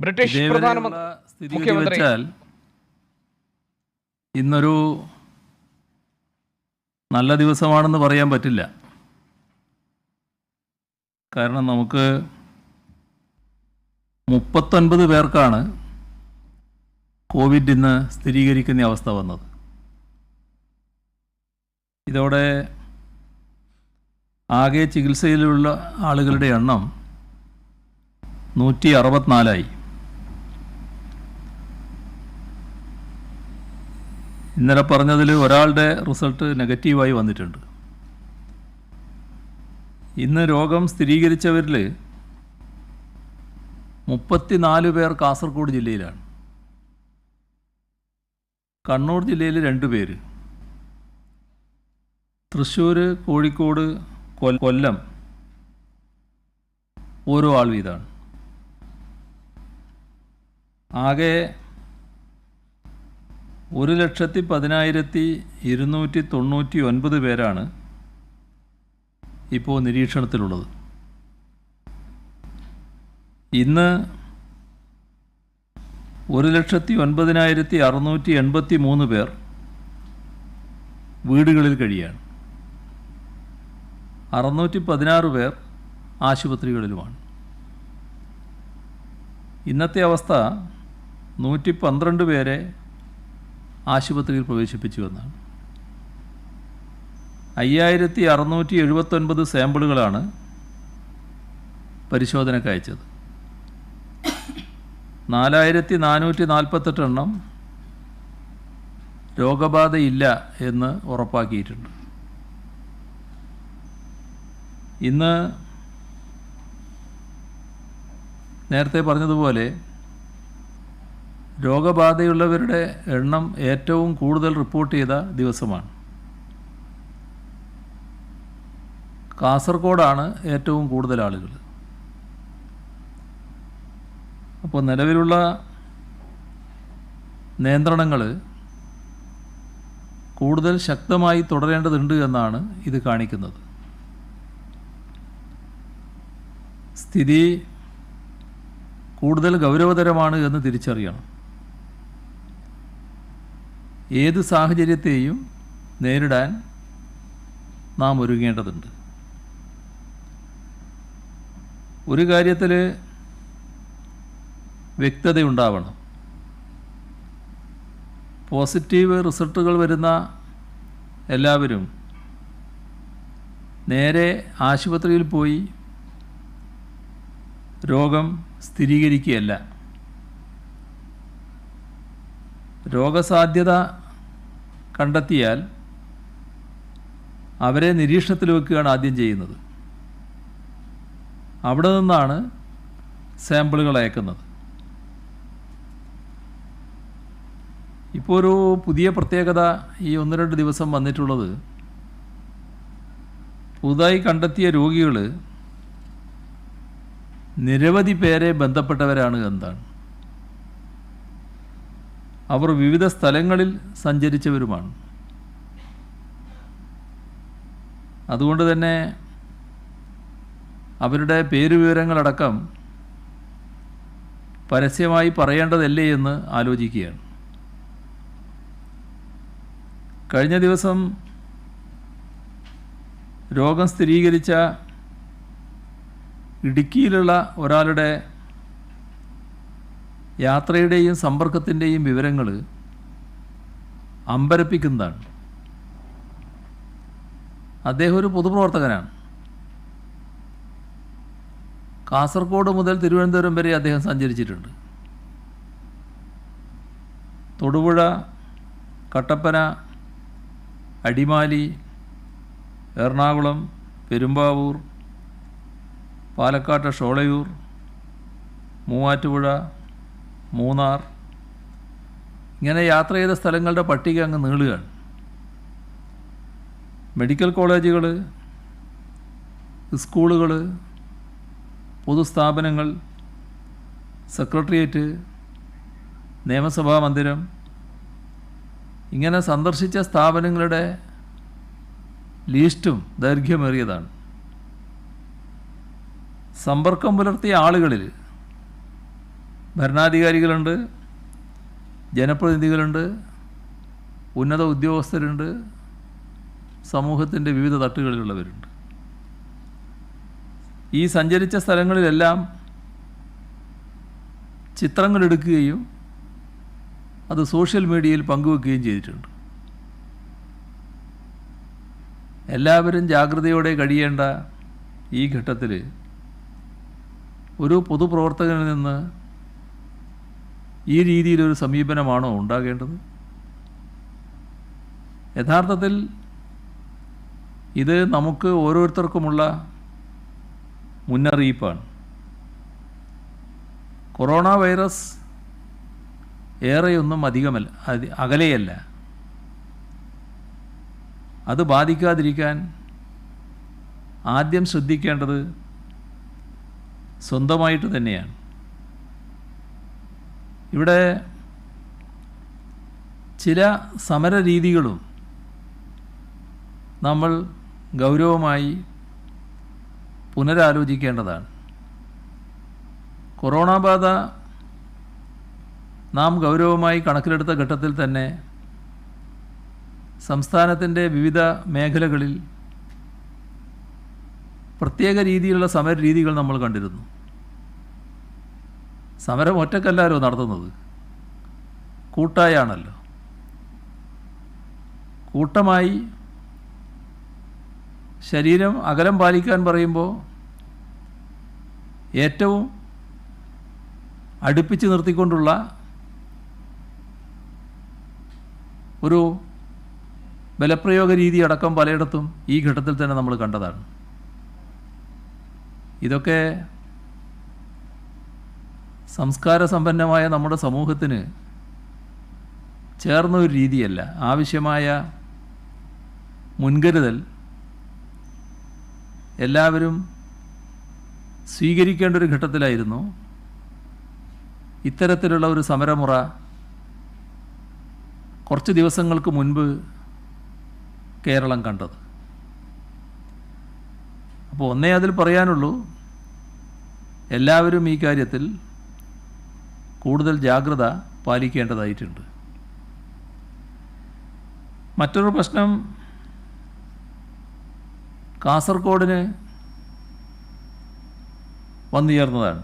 British മുഖ്യമന്ത്രി ഇന്നൊരു നല്ല ദിവസമാണെന്ന് പറയാൻ പറ്റില്ല. കാരണം നമുക്ക് 39 പേർക്കാണ് കോവിഡ് ഇന്ന് സ്ഥിരീകരിക്കുന്ന അവസ്ഥ വന്നത്. ഇതോടെ ആകെ ചികിത്സയിലുള്ള ആളുകളുടെ എണ്ണം 164ആയി. ഇന്നലെ പറഞ്ഞതിൽ ഒരാളുടെ റിസൾട്ട് നെഗറ്റീവായി വന്നിട്ടുണ്ട്. ഇന്ന് രോഗം സ്ഥിരീകരിച്ചവരിൽ 34 പേർ കാസർഗോഡ് ജില്ലയിലാണ്. കണ്ണൂർ ജില്ലയിൽ 2 പേര്, തൃശ്ശൂർ, കോഴിക്കോട്, കൊല്ലം ഓരോ ആൾ വീതമാണ്. ആകെ 1,10,299 പേരാണ് ഇപ്പോൾ നിരീക്ഷണത്തിലുള്ളത്. ഇന്ന് 1,09,683 പേർ വീടുകളിൽ കഴിയാണ്. 616 പേർ ആശുപത്രികളിലുമാണ്. ഇന്നത്തെ അവസ്ഥ 112 പേരെ ആശുപത്രിയിൽ പ്രവേശിപ്പിച്ചു എന്നാണ്. 5,679 സാമ്പിളുകളാണ് പരിശോധനയ്ക്ക് അയച്ചത്. 4,448 എണ്ണം രോഗബാധയില്ല എന്ന് ഉറപ്പാക്കിയിട്ടുണ്ട്. ഇന്ന് നേരത്തെ പറഞ്ഞതുപോലെ രോഗബാധയുള്ളവരുടെ എണ്ണം ഏറ്റവും കൂടുതൽ റിപ്പോർട്ട് ചെയ്ത ദിവസമാണ്. കാസർഗോഡാണ് ഏറ്റവും കൂടുതൽ ആളുകൾ. അപ്പോൾ നിലവിലുള്ള നിയന്ത്രണങ്ങൾ കൂടുതൽ ശക്തമായി തുടരേണ്ടതുണ്ട് എന്നാണ് ഇത് കാണിക്കുന്നത്. സ്ഥിതി കൂടുതൽ ഗൗരവതരമാണ് എന്ന് തിരിച്ചറിയണം. ഏത് സാഹചര്യത്തെയും നേരിടാൻ നാം ഒരുങ്ങേണ്ടതുണ്ട്. ഒരു കാര്യത്തിൽ വ്യക്തതയുണ്ടാവണം. പോസിറ്റീവ് റിസൾട്ടുകൾ വരുന്ന എല്ലാവരും നേരെ ആശുപത്രിയിൽ പോയി രോഗം സ്ഥിരീകരിക്കുകയല്ല. രോഗസാധ്യത കണ്ടെത്തിയാൽ അവരെ നിരീക്ഷണത്തിൽ വെക്കുകയാണ് ആദ്യം ചെയ്യുന്നത്. അവിടെ നിന്നാണ് സാമ്പിളുകൾ അയക്കുന്നത്. ഇപ്പോൾ ഒരു പുതിയ പ്രത്യേകത ഈ 1-2 ദിവസം വന്നിട്ടുള്ളത്, പുതുതായി കണ്ടെത്തിയ രോഗികൾ നിരവധി പേരെ ബന്ധപ്പെട്ടവരാണ് എന്നാണ്. അവർ വിവിധ സ്ഥലങ്ങളിൽ സഞ്ചരിച്ചവരുമാണ്. അതുകൊണ്ട് തന്നെ അവരുടെ പേരുവിവരങ്ങളടക്കം പരസ്യമായി പറയേണ്ടതല്ലേ എന്ന് ആലോചിക്കുകയാണ്. കഴിഞ്ഞ ദിവസം രോഗം സ്ഥിരീകരിച്ച ഇടുക്കിയിലുള്ള ഒരാളുടെ യാത്രയുടെയും സമ്പർക്കത്തിൻ്റെയും വിവരങ്ങൾ അമ്പരപ്പിക്കുന്നതാണ്. അദ്ദേഹം ഒരു പൊതുപ്രവർത്തകനാണ്. കാസർഗോഡ് മുതൽ തിരുവനന്തപുരം വരെ അദ്ദേഹം സഞ്ചരിച്ചിട്ടുണ്ട്. തൊടുപുഴ, കട്ടപ്പന, അടിമാലി, എറണാകുളം, പെരുമ്പാവൂർ, പാലക്കാട്ട് ഷോളയൂർ, മൂവാറ്റുപുഴ, മൂന്നാർ, ഇങ്ങനെ യാത്ര ചെയ്ത സ്ഥലങ്ങളുടെ പട്ടിക അങ്ങ് നീളുകയാണ്. മെഡിക്കൽ കോളേജുകൾ, സ്കൂളുകൾ, പൊതുസ്ഥാപനങ്ങൾ, സെക്രട്ടേറിയറ്റ്, നിയമസഭാ മന്ദിരം, ഇങ്ങനെ സന്ദർശിച്ച സ്ഥാപനങ്ങളുടെ ലിസ്റ്റും ദൈർഘ്യമേറിയതാണ്. സമ്പർക്കം പുലർത്തിയ ആളുകളിൽ ഭരണാധികാരികളുണ്ട്, ജനപ്രതിനിധികളുണ്ട്, ഉന്നത ഉദ്യോഗസ്ഥരുണ്ട്, സമൂഹത്തിൻ്റെ വിവിധ തട്ടുകളിലുള്ളവരുണ്ട്. ഈ സഞ്ചരിച്ച സ്ഥലങ്ങളിലെല്ലാം ചിത്രങ്ങളെടുക്കുകയും അത് സോഷ്യൽ മീഡിയയിൽ പങ്കുവെക്കുകയും ചെയ്തിട്ടുണ്ട്. എല്ലാവരും ജാഗ്രതയോടെ കഴിയേണ്ട ഈ ഘട്ടത്തിൽ ഒരു പൊതുപ്രവർത്തകനിൽ നിന്ന് ഈ രീതിയിലൊരു സമീപനമാണോ ഉണ്ടാകേണ്ടത്? യഥാർത്ഥത്തിൽ ഇത് നമുക്ക് ഓരോരുത്തർക്കുമുള്ള മുന്നറിയിപ്പാണ്. കൊറോണ വൈറസ് ഏറെയൊന്നും അകലെയല്ല. അത് ബാധിക്കാതിരിക്കാൻ ആദ്യം ശ്രദ്ധിക്കേണ്ടത് സ്വന്തമായിട്ട് തന്നെയാണ്. ഇവിടെ ചില സമരരീതികളും നമ്മൾ ഗൗരവമായി പുനരാലോചിക്കേണ്ടതാണ്. കൊറോണ ബാധ നാം ഗൗരവമായി കണക്കിലെടുത്ത ഘട്ടത്തിൽ തന്നെ സംസ്ഥാനത്തിൻ്റെ വിവിധ മേഖലകളിൽ പ്രത്യേക രീതിയിലുള്ള സമരരീതികൾ നമ്മൾ കണ്ടിരുന്നു. സമരം ഒറ്റക്കല്ലാരോ നടത്തുന്നത്, കൂട്ടായാണല്ലോ. കൂട്ടമായി ശരീരം അകലം പാലിക്കാൻ പറയുമ്പോൾ ഏറ്റവും അടുപ്പിച്ച് നിർത്തിക്കൊണ്ടുള്ള ഒരു ബലപ്രയോഗ രീതി അടക്കം പലയിടത്തും ഈ ഘട്ടത്തിൽ തന്നെ നമ്മൾ കണ്ടതാണ്. ഇതൊക്കെ സംസ്കാര സമ്പന്നമായ നമ്മുടെ സമൂഹത്തിന് ചേർന്ന ഒരു രീതിയല്ല. ആവശ്യമായ മുൻകരുതൽ എല്ലാവരും സ്വീകരിക്കേണ്ട ഒരു ഘട്ടത്തിലായിരുന്നു ഇത്തരത്തിലുള്ള ഒരു സമരമുറ കുറച്ച് ദിവസങ്ങൾക്ക് മുൻപ് കേരളം കണ്ടത്. അപ്പോൾ ഒന്നേ അതിൽ പറയാനുള്ളൂ, എല്ലാവരും ഈ കാര്യത്തിൽ കൂടുതൽ ജാഗ്രത പാലിക്കേണ്ടതായിട്ടുണ്ട്. മറ്റൊരു പ്രശ്നം കാസർഗോഡിന് വന്നുചേർന്നതാണ്.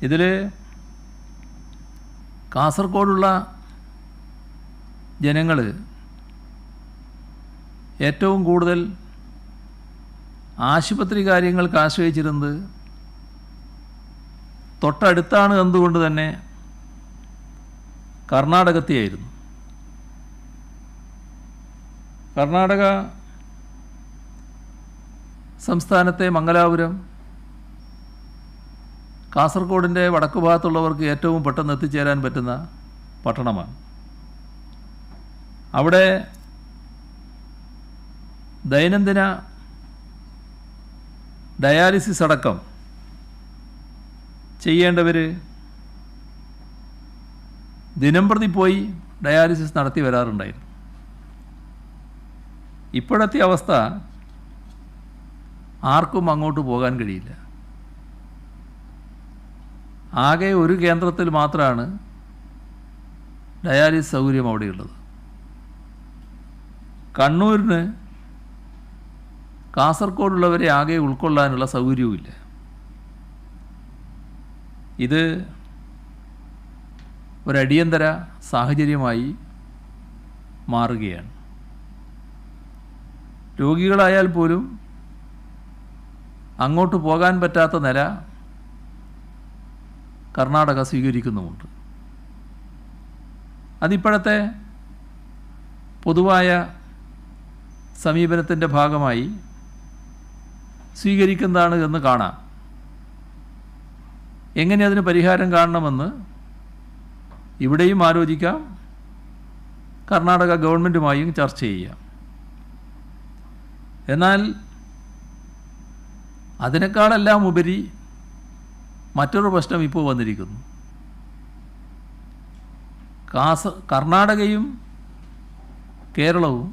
ഇതിൽ കാസർഗോഡുള്ള ജനങ്ങൾ ഏറ്റവും കൂടുതൽ ആശുപത്രി കാര്യങ്ങൾക്ക് ആശ്രയിച്ചിരുന്നത് തൊട്ടടുത്താണ് എന്നതുകൊണ്ട് തന്നെ കർണാടകത്തെയായിരുന്നു. കർണാടക സംസ്ഥാനത്തെ മംഗലാപുരം കാസർഗോഡിൻ്റെ വടക്കു ഭാഗത്തുള്ളവർക്ക് ഏറ്റവും പെട്ടെന്ന് എത്തിച്ചേരാൻ പറ്റുന്ന പട്ടണമാണ്. അവിടെ ദൈനംദിന ഡയാലിസിസ് അടക്കം ചെയ്യേണ്ടവർ ദിനംപ്രതി പോയി ഡയാലിസിസ് നടത്തി വരാറുണ്ടായിരുന്നു. ഇപ്പോഴത്തെ അവസ്ഥ ആർക്കും അങ്ങോട്ട് പോകാൻ കഴിയില്ല. ആകെ ഒരു കേന്ദ്രത്തിൽ മാത്രമാണ് ഡയാലിസിസ് സൗകര്യം അവിടെയുള്ളത്. കണ്ണൂരിന് കാസർഗോഡുള്ളവരെ ആകെ ഉൾക്കൊള്ളാനുള്ള സൗകര്യവുമില്ല. ഇത് ഒരടിയന്തര സാഹചര്യമായി മാറുകയാണ്. രോഗികളായാൽ പോലും അങ്ങോട്ട് പോകാൻ പറ്റാത്ത നില കർണാടക സ്വീകരിക്കുന്നുമുണ്ട്. അതിപ്പോഴത്തെ പൊതുവായ സമീപനത്തിൻ്റെ ഭാഗമായി സ്വീകരിക്കുന്നതാണ് എന്ന് കാണാം. എങ്ങനെ അതിന് പരിഹാരം കാണണമെന്ന് ഇവിടെയും ആലോചിക്കാം, കർണാടക ഗവൺമെൻറ്റുമായും ചർച്ച ചെയ്യാം. എന്നാൽ അതിനേക്കാളെല്ലാം ഉപരി മറ്റൊരു പ്രശ്നം ഇപ്പോൾ വന്നിരിക്കുന്നു. കർണാടകയും കേരളവും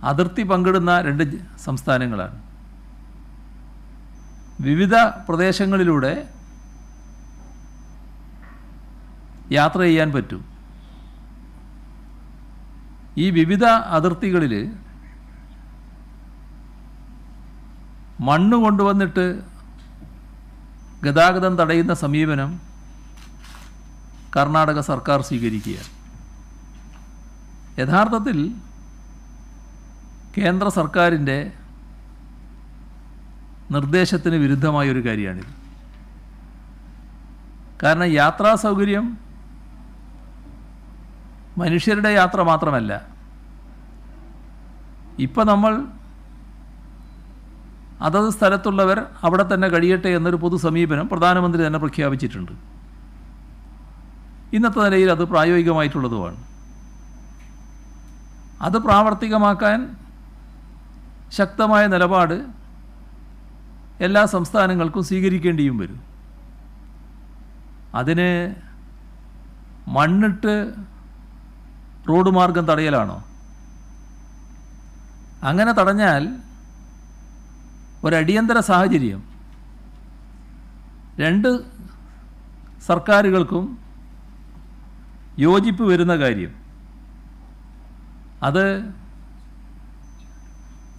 അതിർത്തി പങ്കിടുന്ന രണ്ട് സംസ്ഥാനങ്ങളാണ്. വിവിധ പ്രദേശങ്ങളിലൂടെ യാത്ര ചെയ്യാൻ പറ്റും. ഈ വിവിധ അതിർത്തികളിൽ മണ്ണ് കൊണ്ടുവന്നിട്ട് ഗതാഗതം തടയുന്ന സമീപനം കർണാടക സർക്കാർ സ്വീകരിക്കുകയാണ്. യഥാർത്ഥത്തിൽ കേന്ദ്ര സർക്കാരിൻ്റെ നിർദ്ദേശത്തിന് വിരുദ്ധമായൊരു കാര്യമാണിത്. കാരണം യാത്രാ സൗകര്യം മനുഷ്യരുടെ യാത്ര മാത്രമല്ല. ഇപ്പം നമ്മൾ അതത് സ്ഥലത്തുള്ളവർ അവിടെ തന്നെ കഴിയട്ടെ എന്നൊരു പൊതു സമീപനം പ്രധാനമന്ത്രി തന്നെ പ്രഖ്യാപിച്ചിട്ടുണ്ട്. ഇന്നത്തെ നിലയിൽ അത് പ്രായോഗികമായിട്ടുള്ളതുമാണ്. അത് പ്രാവർത്തികമാക്കാൻ ശക്തമായ നിലപാട് എല്ലാ സംസ്ഥാനങ്ങൾക്കും സ്വീകരിക്കേണ്ടിയും വരും. അതിന് മണ്ണിട്ട് റോഡ് മാർഗം തടയലാണോ? അങ്ങനെ തടഞ്ഞാൽ ഒരടിയന്തര സാഹചര്യം രണ്ട് സർക്കാരുകൾക്കും യോജിപ്പ് വരുന്ന കാര്യം അത്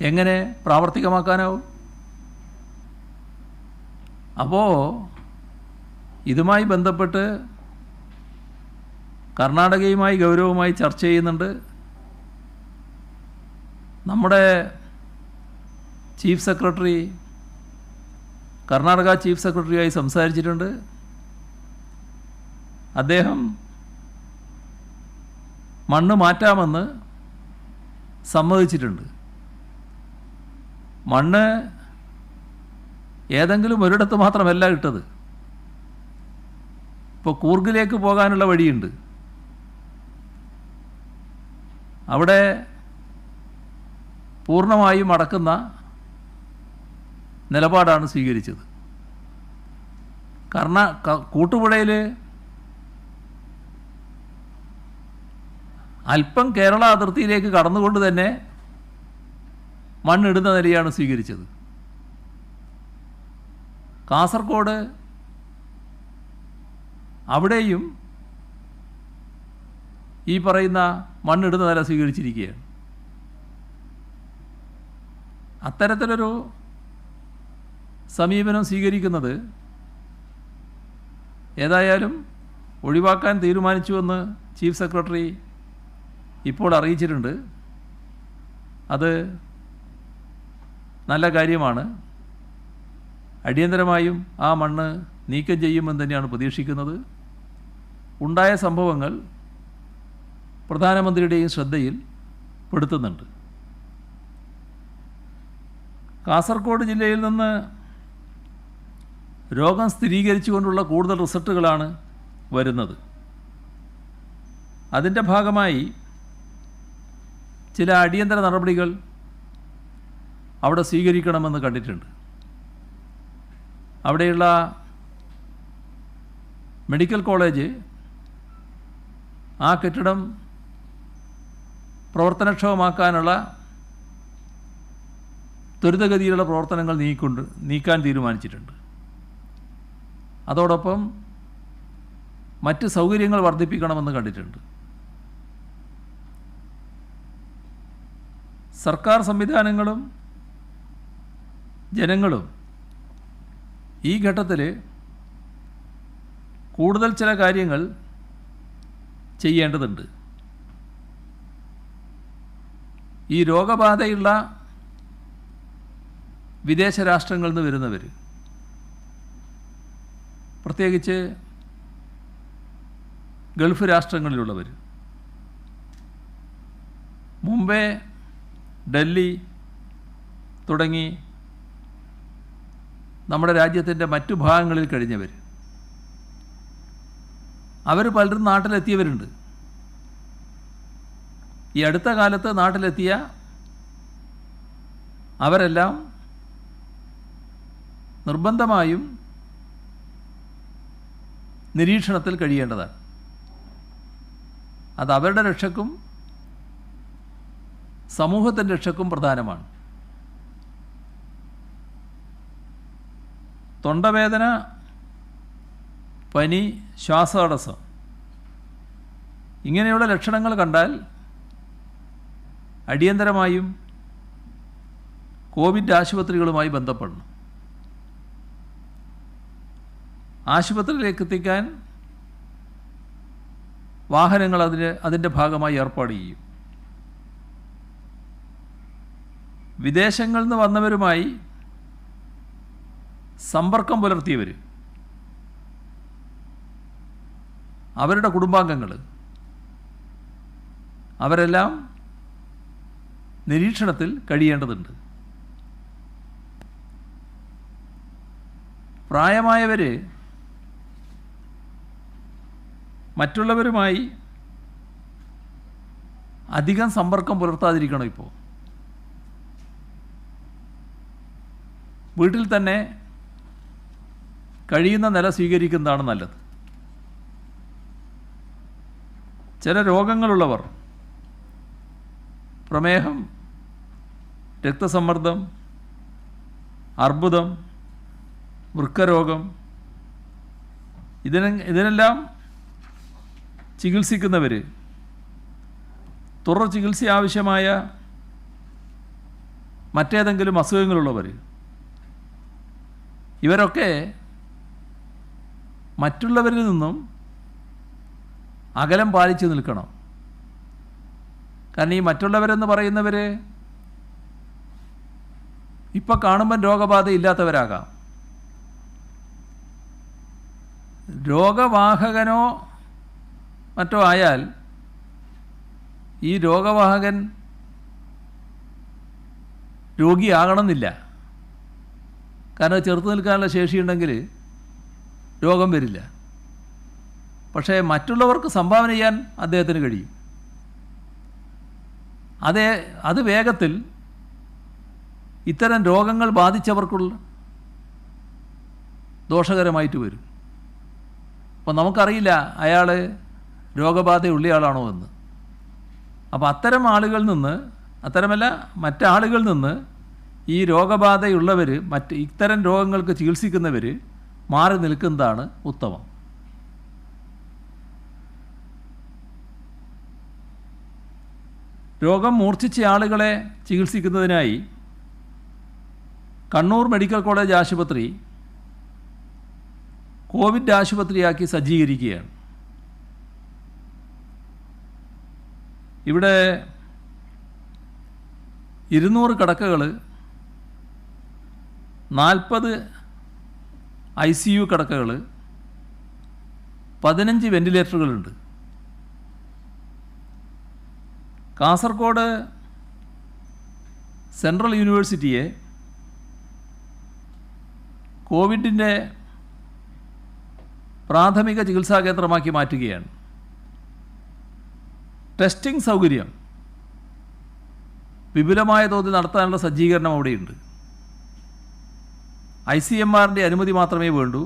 എങ്ങനെ പ്രാവർത്തികമാക്കാനാവും? അപ്പോൾ ഇതുമായി ബന്ധപ്പെട്ട് കർണാടകയുമായി ഗൗരവമായി ചർച്ച ചെയ്യുന്നുണ്ട്. നമ്മുടെ ചീഫ് സെക്രട്ടറി കർണാടക ചീഫ് സെക്രട്ടറിയായി സംസാരിച്ചിട്ടുണ്ട്. അദ്ദേഹം മണ്ണ് മാറ്റാമെന്ന് സമ്മതിച്ചിട്ടുണ്ട്. മണ്ണ് ഏതെങ്കിലും ഒരിടത്ത് മാത്രമല്ല ഇട്ടത്. ഇപ്പോൾ കൂർഗിലേക്ക് പോകാനുള്ള വഴിയുണ്ട്. അവിടെ പൂർണ്ണമായും അടക്കുന്ന നിലപാടാണ് സ്വീകരിച്ചത്. കൂട്ടുപുഴയിൽ അല്പം കേരള അതിർത്തിയിലേക്ക് കടന്നുകൊണ്ട് തന്നെ മണ്ണിടുന്ന നിലയാണ് സ്വീകരിച്ചത്. കാസർഗോഡ് അവിടെയും ഈ പറയുന്ന മണ്ണിടുന്ന നില സ്വീകരിച്ചിരിക്കുകയാണ്. അത്തരത്തിലൊരു സമീപനം സ്വീകരിക്കുന്നത് ഏതായാലും ഒഴിവാക്കാൻ തീരുമാനിച്ചുവെന്ന് ചീഫ് സെക്രട്ടറി ഇപ്പോൾ അറിയിച്ചിട്ടുണ്ട്. അത് നല്ല കാര്യമാണ്. അടിയന്തരമായും ആ മണ്ണ് നീക്കം ചെയ്യുമെന്ന് തന്നെയാണ് പ്രതീക്ഷിക്കുന്നത്. ഉണ്ടായ സംഭവങ്ങൾ പ്രധാനമന്ത്രിയുടെയും ശ്രദ്ധയിൽ പെടുത്തുന്നുണ്ട്. കാസർഗോഡ് ജില്ലയിൽ നിന്ന് രോഗം സ്ഥിരീകരിച്ചുകൊണ്ടുള്ള കൂടുതൽ റിസൾട്ടുകളാണ് വരുന്നത്. അതിൻ്റെ ഭാഗമായി ചില അടിയന്തര നടപടികൾ അവിടെ സ്വീകരിക്കണമെന്ന് കണ്ടിട്ടുണ്ട്. അവിടെയുള്ള മെഡിക്കൽ കോളേജ് ആ കെട്ടിടം പ്രവർത്തനക്ഷമമാക്കാനുള്ള ത്വരിതഗതിയിലുള്ള പ്രവർത്തനങ്ങൾ നീക്കാൻ തീരുമാനിച്ചിട്ടുണ്ട്. അതോടൊപ്പം മറ്റ് സൗകര്യങ്ങൾ വർദ്ധിപ്പിക്കണമെന്ന് കണ്ടിട്ടുണ്ട്. സർക്കാർ സംവിധാനങ്ങളും ജനങ്ങളും ഈ ഘട്ടത്തിൽ കൂടുതൽ ചില കാര്യങ്ങൾ ചെയ്യേണ്ടതുണ്ട്. ഈ രോഗബാധയുള്ള വിദേശ രാഷ്ട്രങ്ങളിൽ നിന്ന് വരുന്നവർ, പ്രത്യേകിച്ച് ഗൾഫ് രാഷ്ട്രങ്ങളിലുള്ളവർ, മുംബൈ, ഡൽഹി തുടങ്ങി നമ്മുടെ രാജ്യത്തിൻ്റെ മറ്റു ഭാഗങ്ങളിൽ കഴിഞ്ഞവർ, അവർ പലരും നാട്ടിലെത്തിയവരുണ്ട്. ഈ അടുത്ത കാലത്ത് നാട്ടിലെത്തിയ അവരെല്ലാം നിർബന്ധമായും നിരീക്ഷണത്തിൽ കഴിയേണ്ടതാണ്. അത് അവരുടെ രക്ഷയ്ക്കും സമൂഹത്തിൻ്റെ രക്ഷയ്ക്കും പ്രധാനമാണ്. തൊണ്ടവേദന, പനി, ശ്വാസതടസ്സം ഇങ്ങനെയുള്ള ലക്ഷണങ്ങൾ കണ്ടാൽ അടിയന്തരമായും കോവിഡ് ആശുപത്രികളുമായി ബന്ധപ്പെടണം. ആശുപത്രിയിലേക്ക് എത്തിക്കാൻ വാഹനങ്ങൾ അതിൻ്റെ ഭാഗമായി ഏർപ്പാട് ചെയ്യും. വിദേശങ്ങളിൽ നിന്ന് വന്നവരുമായി സമ്പർക്കം പുലർത്തിയവർ, അവരുടെ കുടുംബാംഗങ്ങൾ, അവരെല്ലാം നിരീക്ഷണത്തിൽ കഴിയേണ്ടതുണ്ട്. പ്രായമായവർ മറ്റുള്ളവരുമായി അധികം സമ്പർക്കം പുലർത്താതിരിക്കണം. ഇപ്പോൾ വീട്ടിൽ തന്നെ കഴിയുന്ന നില സ്വീകരിക്കുന്നതാണ് നല്ലത്. ചില രോഗങ്ങളുള്ളവർ, പ്രമേഹം, രക്തസമ്മർദ്ദം, അർബുദം, വൃക്കരോഗം, ഇതിനെല്ലാം ചികിത്സിക്കുന്നവർ, തുടർ ചികിത്സ ആവശ്യമായ മറ്റേതെങ്കിലും അസുഖങ്ങളുള്ളവർ, ഇവരൊക്കെ മറ്റുള്ളവരിൽ നിന്നും അകലം പാലിച്ച് നിൽക്കണം. കാരണം ഈ മറ്റുള്ളവരെന്ന് പറയുന്നവർ ഇപ്പം കാണുമ്പം രോഗബാധയില്ലാത്തവരാകാം. രോഗവാഹകനോ മറ്റോ ആയാൽ ഈ രോഗവാഹകൻ രോഗിയാകണമെന്നില്ല. കാരണം ചെറുത്ത് നിൽക്കാനുള്ള ശേഷിയുണ്ടെങ്കിൽ രോഗം വരില്ല. പക്ഷേ മറ്റുള്ളവർക്ക് സംഭാവന ചെയ്യാൻ അദ്ദേഹത്തിന് കഴിയും. അത് വേഗത്തിൽ ഇത്തരം രോഗങ്ങൾ ബാധിച്ചവർക്കുള്ള ദോഷകരമായിട്ട് വരും. അപ്പോൾ നമുക്കറിയില്ല അയാൾ രോഗബാധയുള്ളയാളാണോ എന്ന്. അപ്പോൾ അത്തരം ആളുകളിൽ നിന്ന്, അത്തരമല്ല മറ്റാളുകളിൽ നിന്ന് ഈ രോഗബാധയുള്ളവർ, ഇത്തരം രോഗങ്ങൾക്ക് ചികിത്സിക്കുന്നവർ മാറി നിൽക്കുന്നതാണ് ഉത്തമം. രോഗം മൂർച്ഛിച്ച ആളുകളെ ചികിത്സിക്കുന്നതിനായി കണ്ണൂർ മെഡിക്കൽ കോളേജ് ആശുപത്രി കോവിഡ് ആശുപത്രിയാക്കി സജ്ജീകരിക്കുകയാണ്. ഇവിടെ 200 കിടക്കകൾ, 40 ICU കിടക്കകൾ, 15 വെന്റിലേറ്ററുകളുണ്ട്. കാസർഗോഡ് സെൻട്രൽ യൂണിവേഴ്സിറ്റിയെ കോവിഡിൻ്റെ പ്രാഥമിക ചികിത്സാ കേന്ദ്രമാക്കി മാറ്റുകയാണ്. ടെസ്റ്റിംഗ് സൗകര്യം വിപുലമായ തോതിൽ നടത്താനുള്ള സജ്ജീകരണം അവിടെയുണ്ട്. ICMRൻ്റെ അനുമതി മാത്രമേ വേണ്ടൂ.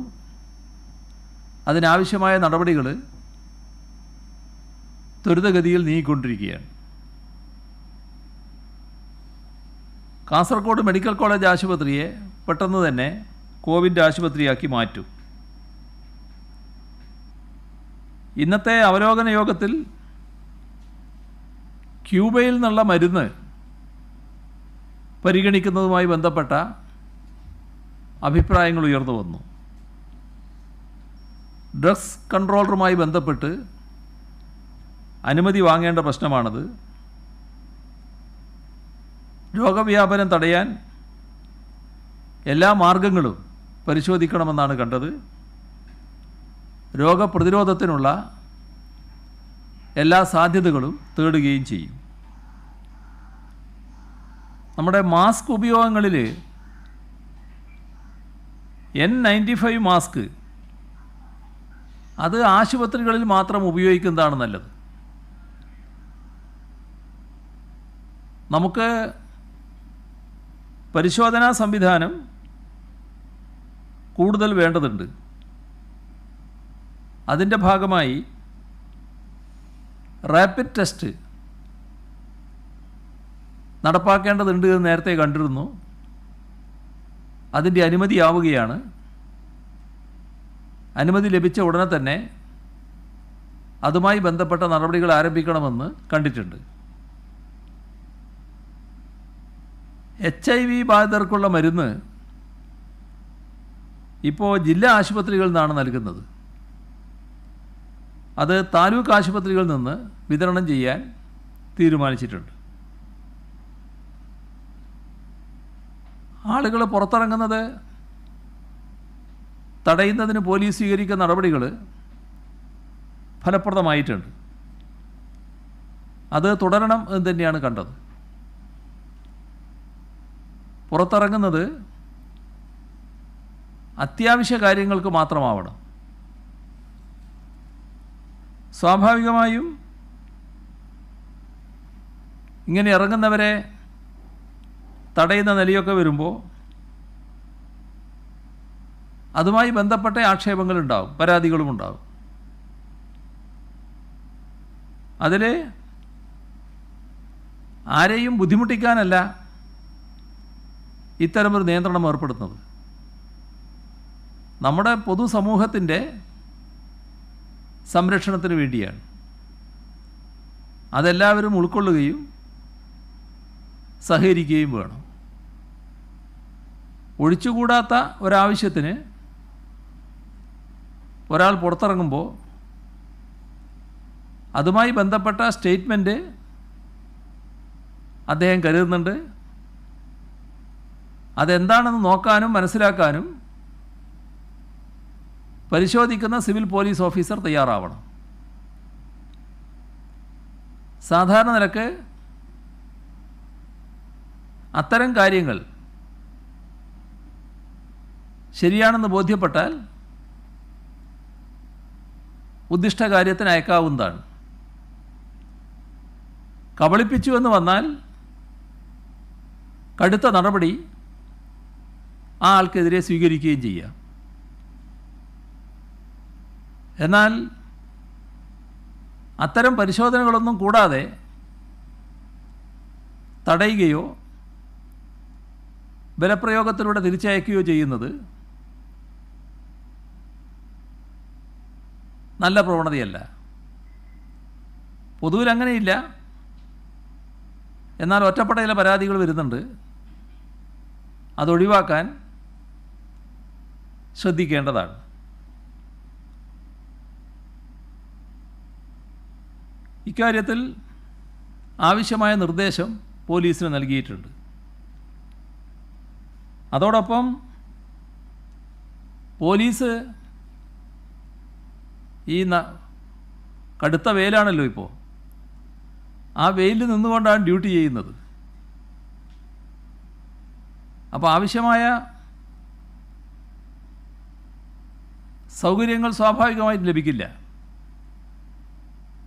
അതിനാവശ്യമായ നടപടികൾ ത്വരിതഗതിയിൽ നീങ്ങിക്കൊണ്ടിരിക്കുകയാണ്. കാസർഗോഡ് മെഡിക്കൽ കോളേജ് ആശുപത്രിയെ പെട്ടെന്ന് തന്നെ കോവിഡ് ആശുപത്രിയാക്കി മാറ്റും. ഇന്നത്തെ അവലോകന യോഗത്തിൽ ക്യൂബയിൽ നിന്നുള്ള മരുന്ന് പരിഗണിക്കുന്നതുമായി ബന്ധപ്പെട്ട അഭിപ്രായങ്ങൾ ഉയർന്നു വന്നു. ഡ്രഗ്സ് കൺട്രോളറുമായി ബന്ധപ്പെട്ട് അനുമതി വാങ്ങേണ്ട പ്രശ്നമാണത്. രോഗവ്യാപനം തടയാൻ എല്ലാ മാർഗങ്ങളും പരിശോധിക്കണമെന്നാണ് കണ്ടത്. രോഗപ്രതിരോധത്തിനുള്ള എല്ലാ സാധ്യതകളും തേടുകയും ചെയ്യും. നമ്മുടെ മാസ്ക് ഉപയോഗങ്ങളിൽ N95 മാസ്ക് അത് ആശുപത്രികളിൽ മാത്രം ഉപയോഗിക്കുന്നതാണ് നല്ലത്. നമുക്ക് പരിശോധനാ സംവിധാനം കൂടുതൽ വേണ്ടതുണ്ട്. അതിൻ്റെ ഭാഗമായി റാപ്പിഡ് ടെസ്റ്റ് നടപ്പാക്കേണ്ടതുണ്ട് എന്ന് നേരത്തെ കണ്ടിരുന്നു. അതിൻ്റെ അനുമതിയാവുകയാണ്. അനുമതി ലഭിച്ച ഉടനെ തന്നെ അതുമായി ബന്ധപ്പെട്ട നടപടികൾ ആരംഭിക്കണമെന്ന് കണ്ടിട്ടുണ്ട്. HIV ബാധിതർക്കുള്ള മരുന്ന് ഇപ്പോൾ ജില്ലാ ആശുപത്രികളിൽ നിന്നാണ് നൽകുന്നത്. അത് താലൂക്ക് ആശുപത്രികളിൽ നിന്ന് വിതരണം ചെയ്യാൻ തീരുമാനിച്ചിട്ടുണ്ട്. ആളുകൾ പുറത്തിറങ്ങുന്നത് തടയുന്നതിന് പോലീസ് സ്വീകരിക്കുന്ന നടപടികൾ ഫലപ്രദമായിട്ടുണ്ട്. അത് തുടരണം എന്ന് തന്നെയാണ് കണ്ടത്. പുറത്തിറങ്ങുന്നത് അത്യാവശ്യ കാര്യങ്ങൾക്ക് മാത്രമാവണം. സ്വാഭാവികമായും ഇങ്ങനെ ഇറങ്ങുന്നവരെ തടയുന്ന നിലയൊക്കെ വരുമ്പോൾ അതുമായി ബന്ധപ്പെട്ട ആക്ഷേപങ്ങളുണ്ടാവും, പരാതികളും ഉണ്ടാവും. അതിൽ ആരെയും ബുദ്ധിമുട്ടിക്കാനല്ല ഇത്തരമൊരു നിയന്ത്രണം ഏർപ്പെടുത്തുന്നത്. നമ്മുടെ പൊതുസമൂഹത്തിൻ്റെ സംരക്ഷണത്തിന് വേണ്ടിയാണ്. അതെല്ലാവരും ഉൾക്കൊള്ളുകയും സഹകരിക്കുകയും വേണം. ഒഴിച്ചുകൂടാത്ത ഒരാവശ്യത്തിന് ഒരാൾ പുറത്തിറങ്ങുമ്പോൾ അതുമായി ബന്ധപ്പെട്ട സ്റ്റേറ്റ്മെൻറ്റ് അദ്ദേഹം കരുതുന്നുണ്ട്. അതെന്താണെന്ന് നോക്കാനും മനസ്സിലാക്കാനും പരിശോധിക്കുന്ന സിവിൽ പോലീസ് ഓഫീസർ തയ്യാറാവണം. സാധാരണ നിലക്ക് അത്തരം കാര്യങ്ങൾ ശരിയാണെന്ന് ബോധ്യപ്പെട്ടാൽ ഉദ്ദിഷ്ട കാര്യത്തിന് അയക്കാവുന്നതാണ്. കബളിപ്പിച്ചു എന്ന് വന്നാൽ കടുത്ത നടപടി ആ ആൾക്കെതിരെ സ്വീകരിക്കുകയും ചെയ്യാം. എന്നാൽ അത്തരം പരിശോധനകളൊന്നും കൂടാതെ തടയുകയോ ബലപ്രയോഗത്തിലൂടെ തിരിച്ചയക്കുകയോ ചെയ്യുന്നത് നല്ല പ്രവണതയല്ല. പൊതുവിൽ അങ്ങനെയില്ല. എന്നാൽ ഒറ്റപ്പെട്ട ചില പരാതികൾ വരുന്നുണ്ട്. അതൊഴിവാക്കാൻ ശ്രദ്ധിക്കേണ്ടതാണ്. ഇക്കാര്യത്തിൽ ആവശ്യമായ നിർദ്ദേശം പോലീസിന് നൽകിയിട്ടുണ്ട്. അതോടൊപ്പം പോലീസ് ഈ കടുത്ത വെയിലാണല്ലോ ഇപ്പോൾ, ആ വെയിലിൽ നിന്നുകൊണ്ടാണ് ഡ്യൂട്ടി ചെയ്യുന്നത്. അപ്പോൾ ആവശ്യമായ സൗകര്യങ്ങൾ സ്വാഭാവികമായിട്ട് ലഭിക്കില്ല.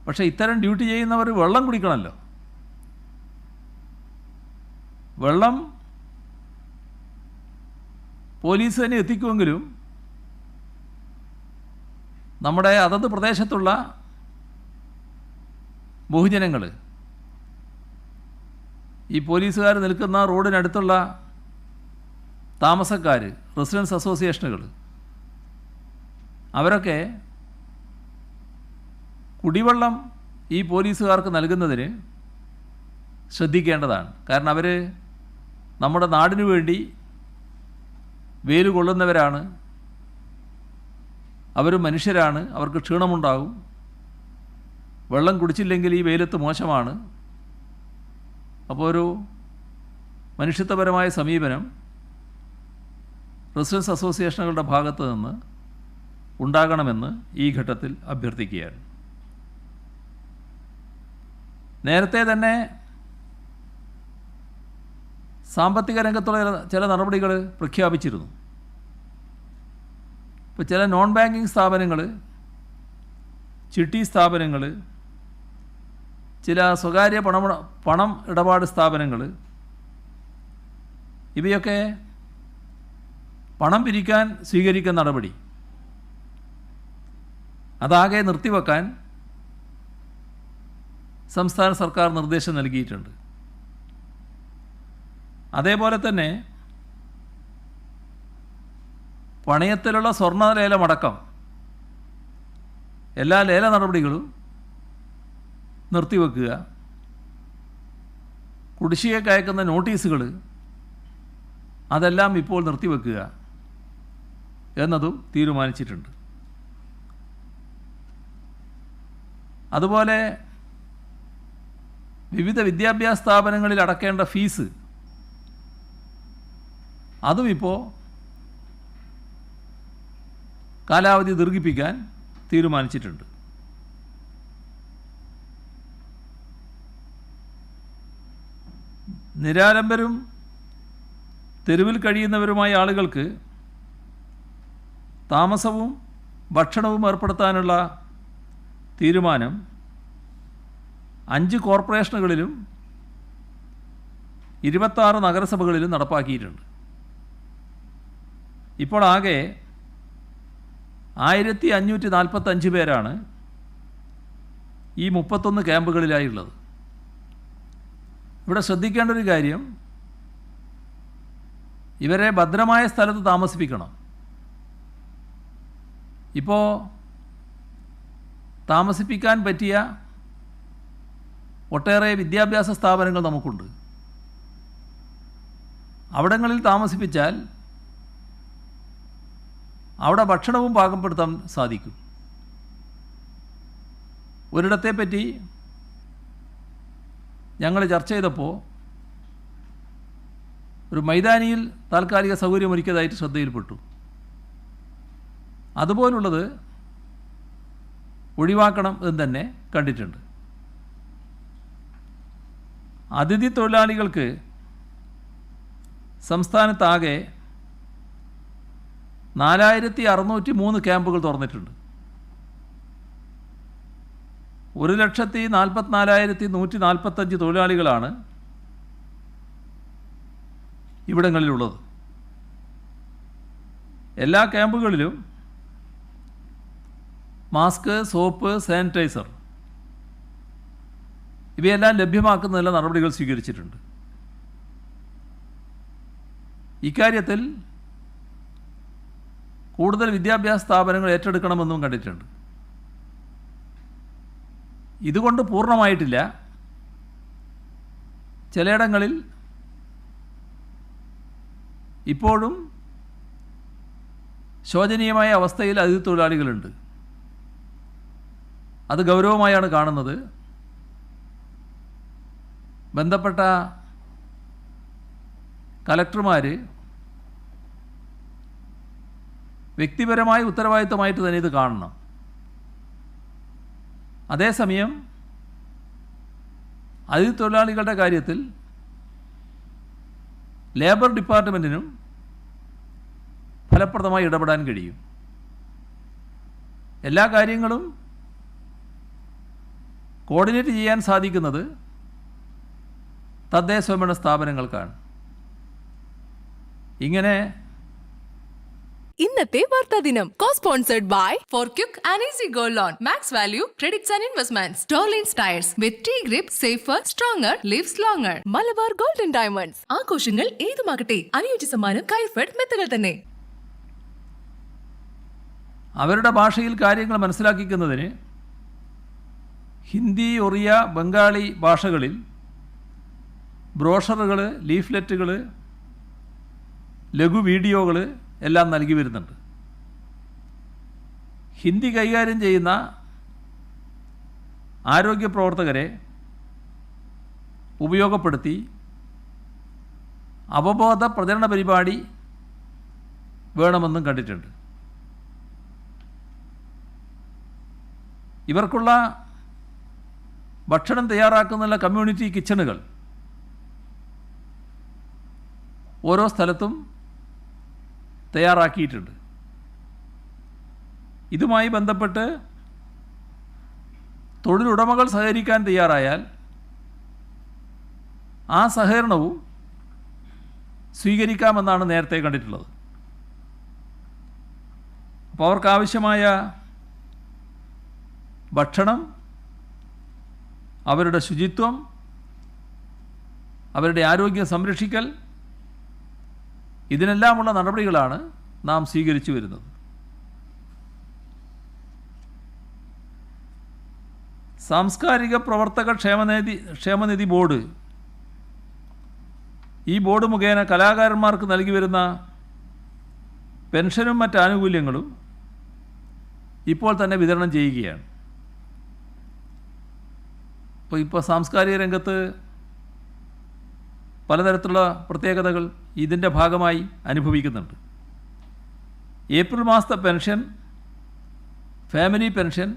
പക്ഷേ ഇത്തരം ഡ്യൂട്ടി ചെയ്യുന്നവർ വെള്ളം കുടിക്കണമല്ലോ. വെള്ളം പോലീസ് തന്നെ എത്തിക്കുമെങ്കിലും നമ്മുടെ അതത് പ്രദേശത്തുള്ള ബഹുജനങ്ങൾ, ഈ പോലീസുകാർ നിൽക്കുന്ന റോഡിനടുത്തുള്ള താമസക്കാർ, റെസിഡൻസ് അസോസിയേഷനുകൾ, അവരൊക്കെ കുടിവെള്ളം ഈ പോലീസുകാർക്ക് നൽകുന്നതിന് ശ്രദ്ധിക്കേണ്ടതാണ്. കാരണം അവർ നമ്മുടെ നാടിനു വേണ്ടി വെയിൽ കൊള്ളുന്നവരാണ്. അവർ മനുഷ്യരാണ്. അവർക്ക് ക്ഷീണമുണ്ടാകും. വെള്ളം കുടിച്ചില്ലെങ്കിൽ ഈ വെയിലത്ത് മോശമാണ്. അപ്പോൾ ഒരു മനുഷ്യത്വപരമായ സമീപനം റെസിഡൻസ് അസോസിയേഷനുകളുടെ ഭാഗത്ത് നിന്ന് ഉണ്ടാകണമെന്ന് ഈ ഘട്ടത്തിൽ അഭ്യർത്ഥിക്കുകയാണ്. നേരത്തെ തന്നെ സാമ്പത്തിക രംഗത്തുള്ള ചില നടപടികൾ പ്രഖ്യാപിച്ചിരുന്നു. ഇപ്പോൾ ചില നോൺ ബാങ്കിങ് സ്ഥാപനങ്ങൾ, ചിട്ടി സ്ഥാപനങ്ങൾ, ചില സ്വകാര്യ പണം ഇടപാട് സ്ഥാപനങ്ങൾ, ഇവയൊക്കെ പണം പിരിക്കാൻ സ്വീകരിക്കുന്ന നടപടി അതാകെ നിർത്തിവെക്കാൻ സംസ്ഥാന സർക്കാർ നിർദ്ദേശം നൽകിയിട്ടുണ്ട്. അതേപോലെ തന്നെ പണയത്തിലുള്ള സ്വർണ്ണ ലേലമടക്കം എല്ലാ ലേല നടപടികളും നിർത്തിവെക്കുക, കുടിശ്ശികയ്ക്ക് അയക്കുന്ന നോട്ടീസുകൾ അതെല്ലാം ഇപ്പോൾ നിർത്തിവെക്കുക എന്നതും തീരുമാനിച്ചിട്ടുണ്ട്. അതുപോലെ വിവിധ വിദ്യാഭ്യാസ സ്ഥാപനങ്ങളിൽ അടക്കേണ്ട ഫീസ് അതും ഇപ്പോൾ കാലാവധി ദീർഘിപ്പിക്കാൻ തീരുമാനിച്ചിട്ടുണ്ട്. നിരാലംബരും തെരുവിൽ കഴിയുന്നവരുമായ ആളുകൾക്ക് താമസവും ഭക്ഷണവും ഏർപ്പെടുത്താനുള്ള തീരുമാനം 5 കോർപ്പറേഷനുകളിലും 26 നഗരസഭകളിലും നടപ്പാക്കിയിട്ടുണ്ട്. ഇപ്പോൾ ആകെ 1545 പേരാണ് ഈ 31 ക്യാമ്പുകളിലായുള്ളത്. ഇവിടെ ശ്രദ്ധിക്കേണ്ട ഒരു കാര്യം, ഇവരെ ഭദ്രമായ സ്ഥലത്ത് താമസിപ്പിക്കണം. ഇപ്പോൾ താമസിപ്പിക്കാൻ പറ്റിയ ഒട്ടേറെ വിദ്യാഭ്യാസ സ്ഥാപനങ്ങൾ നമുക്കുണ്ട്. അവിടങ്ങളിൽ താമസിപ്പിച്ചാൽ അവിടെ ഭക്ഷണവും പാകപ്പെടുത്താൻ സാധിക്കും. ഒരിടത്തെപ്പറ്റി ഞങ്ങൾ ചർച്ച ചെയ്തപ്പോൾ ഒരു മൈതാനിയിൽ താൽക്കാലിക സൗകര്യമൊരുക്കിയതായിട്ട് ശ്രദ്ധയിൽപ്പെട്ടു. അതുപോലുള്ളത് ഒഴിവാക്കണം എന്ന് തന്നെ കണ്ടിട്ടുണ്ട്. അതിഥി തൊഴിലാളികൾക്ക് സംസ്ഥാനത്താകെ 4603 ക്യാമ്പുകൾ തുറന്നിട്ടുണ്ട്. 1,44,145 തൊഴിലാളികളാണ് ഇവിടങ്ങളിലുള്ളത്. എല്ലാ ക്യാമ്പുകളിലും മാസ്ക്, സോപ്പ്, സാനിറ്റൈസർ ഇവയെല്ലാം ലഭ്യമാക്കുന്നതിനുള്ള നടപടികൾ സ്വീകരിച്ചിട്ടുണ്ട്. ഇക്കാര്യത്തിൽ കൂടുതൽ വിദ്യാഭ്യാസ സ്ഥാപനങ്ങൾ ഏറ്റെടുക്കണമെന്നും കണ്ടിട്ടുണ്ട്. ഇതുകൊണ്ട് പൂർണ്ണമായിട്ടില്ല. ചിലയിടങ്ങളിൽ ഇപ്പോഴും ശോചനീയമായ അവസ്ഥയിൽ അതിഥി തൊഴിലാളികളുണ്ട്. അത് ഗൗരവമായാണ് കാണുന്നത്. ബന്ധപ്പെട്ട കലക്ടർമാർ വ്യക്തിപരമായ ഉത്തരവാദിത്തമായിട്ട് തന്നെ ഇത് കാണണം. അതേസമയം അതിഥി തൊഴിലാളികളുടെ കാര്യത്തിൽ ലേബർ ഡിപ്പാർട്ട്മെൻറ്റിനും ഫലപ്രദമായി ഇടപെടാൻ കഴിയും. എല്ലാ കാര്യങ്ങളും കോർഡിനേറ്റ് ചെയ്യാൻ സാധിക്കുന്നത് തദ്ദേശ സ്വയംഭരണ സ്ഥാപനങ്ങൾക്കാണ്. ഇങ്ങനെ ഇന്നത്തെ വാർത്താ ദിനം co-sponsored by For Quick and Easy Gold Loan, Max Value, Credits and Investments, Darlings Tires with T-Grip, Safer, Stronger, Lives Longer, Malabar gold and diamonds. ആഘോഷങ്ങൾ ഏതുമാകട്ടെ, അനുയോജ്യ സമ്മാനം കൈഫഡ് മെത്തകൾ തന്നെ. അവരുടെ ഭാഷയിൽ കാര്യങ്ങൾ മനസ്സിലാക്കിക്കുന്നതിന് ഹിന്ദി, ഒറിയ, ബംഗാളി ഭാഷകളിൽ ബ്രോഷറുകൾ, ലീഫ്ലെറ്റുകൾ, ലഘു വീഡിയോകൾ എല്ലാം നൽകി വരുന്നുണ്ട്. ഹിന്ദി കൈകാര്യം ചെയ്യുന്ന ആരോഗ്യ പ്രവർത്തകരെ ഉപയോഗപ്പെടുത്തി അവബോധ പ്രചരണ പരിപാടി വേണമെന്നും കണ്ടിട്ടുണ്ട്. ഇവർക്കുള്ള ഭക്ഷണം തയ്യാറാക്കുന്ന കമ്മ്യൂണിറ്റി കിച്ചണുകൾ ഓരോ സ്ഥലത്തും തയ്യാറാക്കിയിട്ടുണ്ട്. ഇതുമായി ബന്ധപ്പെട്ട് തൊഴിലുടമകൾ സഹകരിക്കാൻ തയ്യാറായാൽ ആ സഹകരണവും സ്വീകരിക്കാമെന്നാണ് നേരത്തെ കണ്ടിട്ടുള്ളത്. അപ്പോൾ അവർക്കാവശ്യമായ ഭക്ഷണം, അവരുടെ ശുചിത്വം, അവരുടെ ആരോഗ്യം സംരക്ഷിക്കൽ, ഇതിനെല്ലാമുള്ള നടപടികളാണ് നാം സ്വീകരിച്ചു വരുന്നത്. സാംസ്കാരിക പ്രവർത്തക ക്ഷേമനിധി ബോർഡ്, ഈ ബോർഡ് മുഖേന കലാകാരന്മാർക്ക് നൽകി വരുന്ന പെൻഷനും മറ്റ് ആനുകൂല്യങ്ങളും ഇപ്പോൾ തന്നെ വിതരണം ചെയ്യുകയാണ്. ഇപ്പോൾ സാംസ്കാരിക രംഗത്ത് പലതരത്തിലുള്ള പ്രത്യേകതകൾ ഇതിൻ്റെ ഭാഗമായി അനുഭവിക്കുന്നുണ്ട്. ഏപ്രിൽ മാസത്തെ പെൻഷൻ, ഫാമിലി പെൻഷൻ,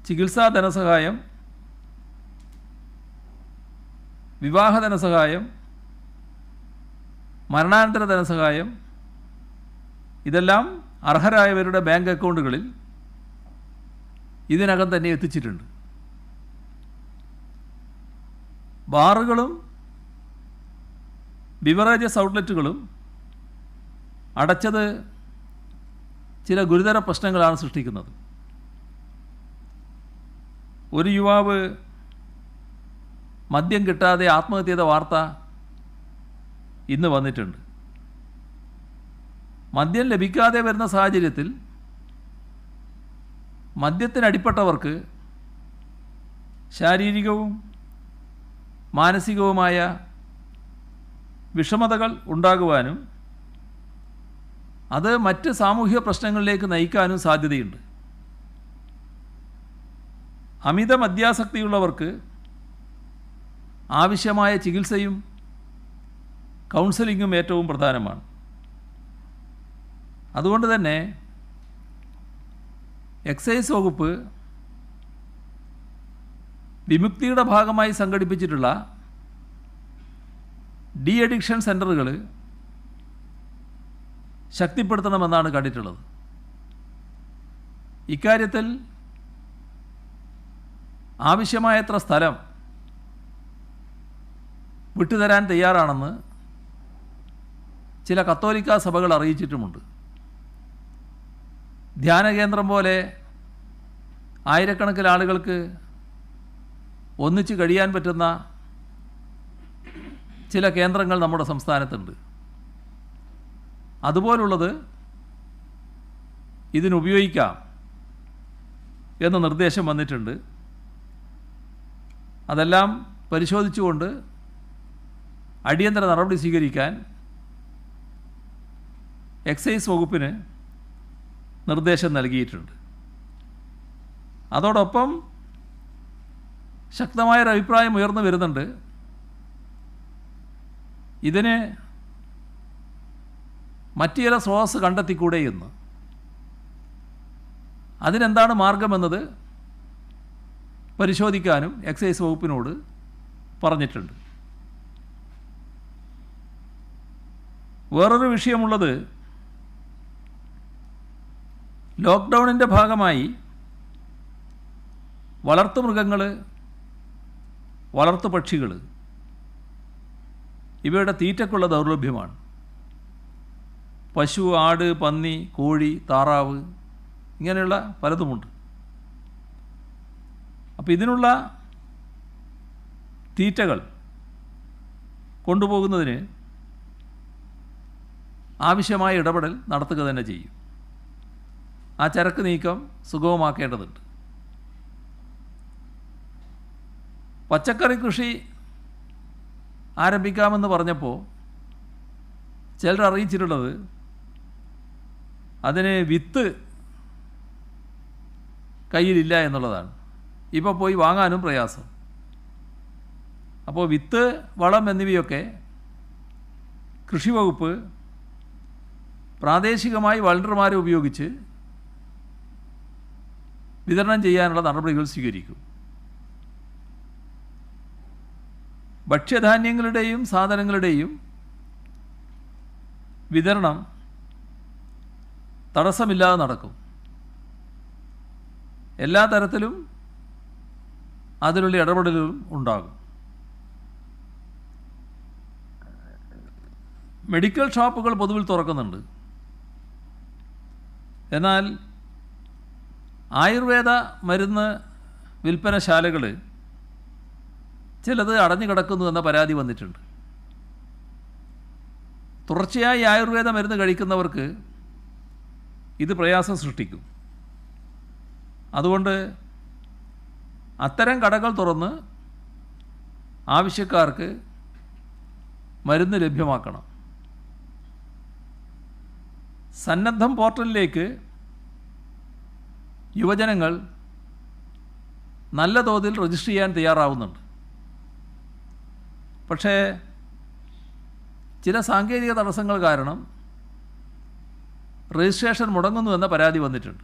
ചികിത്സാ ധനസഹായം, വിവാഹ ധനസഹായം, മരണാനന്തര ധനസഹായം, ഇതെല്ലാം അർഹരായവരുടെ ബാങ്ക് അക്കൗണ്ടുകളിൽ ഇതിനകം തന്നെ എത്തിച്ചിട്ടുണ്ട്. ബാറുകളും ബിവറേജസ് ഔട്ട്ലെറ്റുകളും അടച്ചത് ചില ഗുരുതര പ്രശ്നങ്ങളാണ് സൃഷ്ടിക്കുന്നത്. ഒരു യുവാവ് മദ്യം കിട്ടാതെ ആത്മഹത്യ ചെയ്ത വാർത്ത ഇന്ന് വന്നിട്ടുണ്ട്. മദ്യം ലഭിക്കാതെ വരുന്ന സാഹചര്യത്തിൽ മദ്യത്തിനടിപ്പെട്ടവർക്ക് ശാരീരികവും മാനസികവുമായ വിഷമതകൾ ഉണ്ടാകുവാനും അത് മറ്റ് സാമൂഹിക പ്രശ്നങ്ങളിലേക്ക് നയിക്കാനും സാധ്യതയുണ്ട്. അമിത മദ്യാസക്തിയുള്ളവർക്ക് ആവശ്യമായ ചികിത്സയും കൗൺസിലിങ്ങും ഏറ്റവും പ്രധാനമാണ്. അതുകൊണ്ട് തന്നെ എക്സൈസ് വകുപ്പ് വിമുക്തിയുടെ ഭാഗമായി സംഘടിപ്പിച്ചിട്ടുള്ള ഡി അഡിക്ഷൻ സെൻ്ററുകൾ ശക്തിപ്പെടുത്തണമെന്നാണ് കണ്ടിട്ടുള്ളത്. ഇക്കാര്യത്തിൽ ആവശ്യമായത്ര സ്ഥലം വിട്ടുതരാൻ തയ്യാറാണെന്ന് ചില കത്തോലിക്ക സഭകൾ അറിയിച്ചിട്ടുമുണ്ട്. ധ്യാനകേന്ദ്രം പോലെ ആയിരക്കണക്കിന് ആളുകൾക്ക് ഒന്നിച്ച് കഴിയാൻ പറ്റുന്ന ചില കേന്ദ്രങ്ങൾ നമ്മുടെ സംസ്ഥാനത്തുണ്ട്. അതുപോലുള്ളത് ഇതിനുപയോഗിക്കാം എന്ന നിർദ്ദേശം വന്നിട്ടുണ്ട്. അതെല്ലാം പരിശോധിച്ചുകൊണ്ട് അടിയന്തര നടപടി സ്വീകരിക്കാൻ എക്സൈസ് വകുപ്പിന് നിർദ്ദേശം നൽകിയിട്ടുണ്ട്. അതോടൊപ്പം ശക്തമായൊരു അഭിപ്രായം ഉയർന്നു വരുന്നുണ്ട്. ഇതിന് മറ്റു ചില സ്രോതസ്സ് കണ്ടെത്തിക്കൂടെ എന്ന്. അതിനെന്താണ് മാർഗമെന്നത് പരിശോധിക്കാനും എക്സൈസ് വകുപ്പിനോട് പറഞ്ഞിട്ടുണ്ട്. വേറൊരു വിഷയമുള്ളത്, ലോക്ക്ഡൗണിൻ്റെ ഭാഗമായി വളർത്തുമൃഗങ്ങൾ, വളർത്തുപക്ഷികൾ ഇവയുടെ തീറ്റക്കുള്ള ദൗർലഭ്യമാണ്. പശു, ആട്, പന്നി, കോഴി, താറാവ് ഇങ്ങനെയുള്ള പലതുമുണ്ട്. അപ്പോൾ ഇതിനുള്ള തീറ്റകൾ കൊണ്ടുപോകുന്നതിന് ആവശ്യമായ ഇടപെടൽ നടത്തുക തന്നെ ചെയ്യും. ആ ചരക്ക് നീക്കം സുഗമമാക്കേണ്ടതുണ്ട്. പച്ചക്കറി കൃഷി ആരംഭിക്കാമെന്ന് പറഞ്ഞപ്പോൾ ചിലർ അറിയിച്ചിട്ടുള്ളത് അതിന് വിത്ത് കയ്യിലില്ല എന്നുള്ളതാണ്. ഇപ്പോൾ പോയി വാങ്ങാനും പ്രയാസം. അപ്പോൾ വിത്ത്, വളം എന്നിവയൊക്കെ കൃഷി വകുപ്പ് പ്രാദേശികമായി വളണ്ടർമാരെ ഉപയോഗിച്ച് വിതരണം ചെയ്യാനുള്ള നടപടികൾ സ്വീകരിക്കും. ഭക്ഷ്യധാന്യങ്ങളുടെയും സാധനങ്ങളുടെയും വിതരണം തടസ്സമില്ലാതെ നടക്കും. എല്ലാ തരത്തിലും അതിനുള്ള ഇടപെടലുകളും ഉണ്ടാകും. മെഡിക്കൽ ഷോപ്പുകൾ പൊതുവിൽ തുറക്കുന്നുണ്ട്. എന്നാൽ ആയുർവേദ മരുന്ന് വിൽപ്പനശാലകൾ ചിലത് അടഞ്ഞു കിടക്കുന്നു എന്ന പരാതി വന്നിട്ടുണ്ട്. തുടർച്ചയായി ആയുർവേദ മരുന്ന് കഴിക്കുന്നവർക്ക് ഇത് പ്രയാസം സൃഷ്ടിക്കും. അതുകൊണ്ട് അത്തരം കടകൾ തുറന്ന് ആവശ്യക്കാർക്ക് മരുന്ന് ലഭ്യമാക്കണം. സന്നദ്ധം പോർട്ടലിലേക്ക് യുവജനങ്ങൾ നല്ല തോതിൽ രജിസ്റ്റർ ചെയ്യാൻ തയ്യാറാവുന്നുണ്ട്. പക്ഷേ ചില സാങ്കേതിക തടസ്സങ്ങൾ കാരണം രജിസ്ട്രേഷൻ മുടങ്ങുന്നു എന്ന പരാതി വന്നിട്ടുണ്ട്.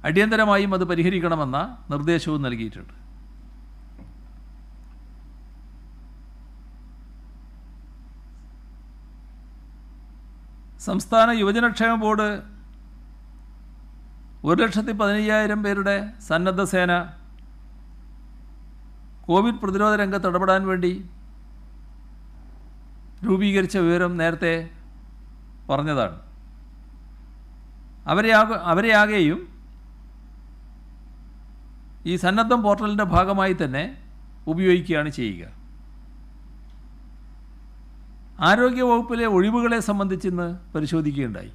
അടിയന്തരമായും അത് പരിഹരിക്കണമെന്ന നിർദ്ദേശവും നൽകിയിട്ടുണ്ട്. സംസ്ഥാന യുവജനക്ഷേമ ബോർഡ് 1,15,000 പേരുടെ സന്നദ്ധ സേന കോവിഡ് പ്രതിരോധ രംഗത്ത് ഇടപെടാൻ വേണ്ടി രൂപീകരിച്ച വിവരം നേരത്തെ പറഞ്ഞതാണ്. അവരെയാകെയും ഈ സന്നദ്ധം പോർട്ടലിൻ്റെ ഭാഗമായി തന്നെ ഉപയോഗിക്കുകയാണ് ചെയ്യുക. ആരോഗ്യവകുപ്പിലെ ഒഴിവുകളെ സംബന്ധിച്ച് ഇന്ന് പരിശോധിക്കുകയുണ്ടായി.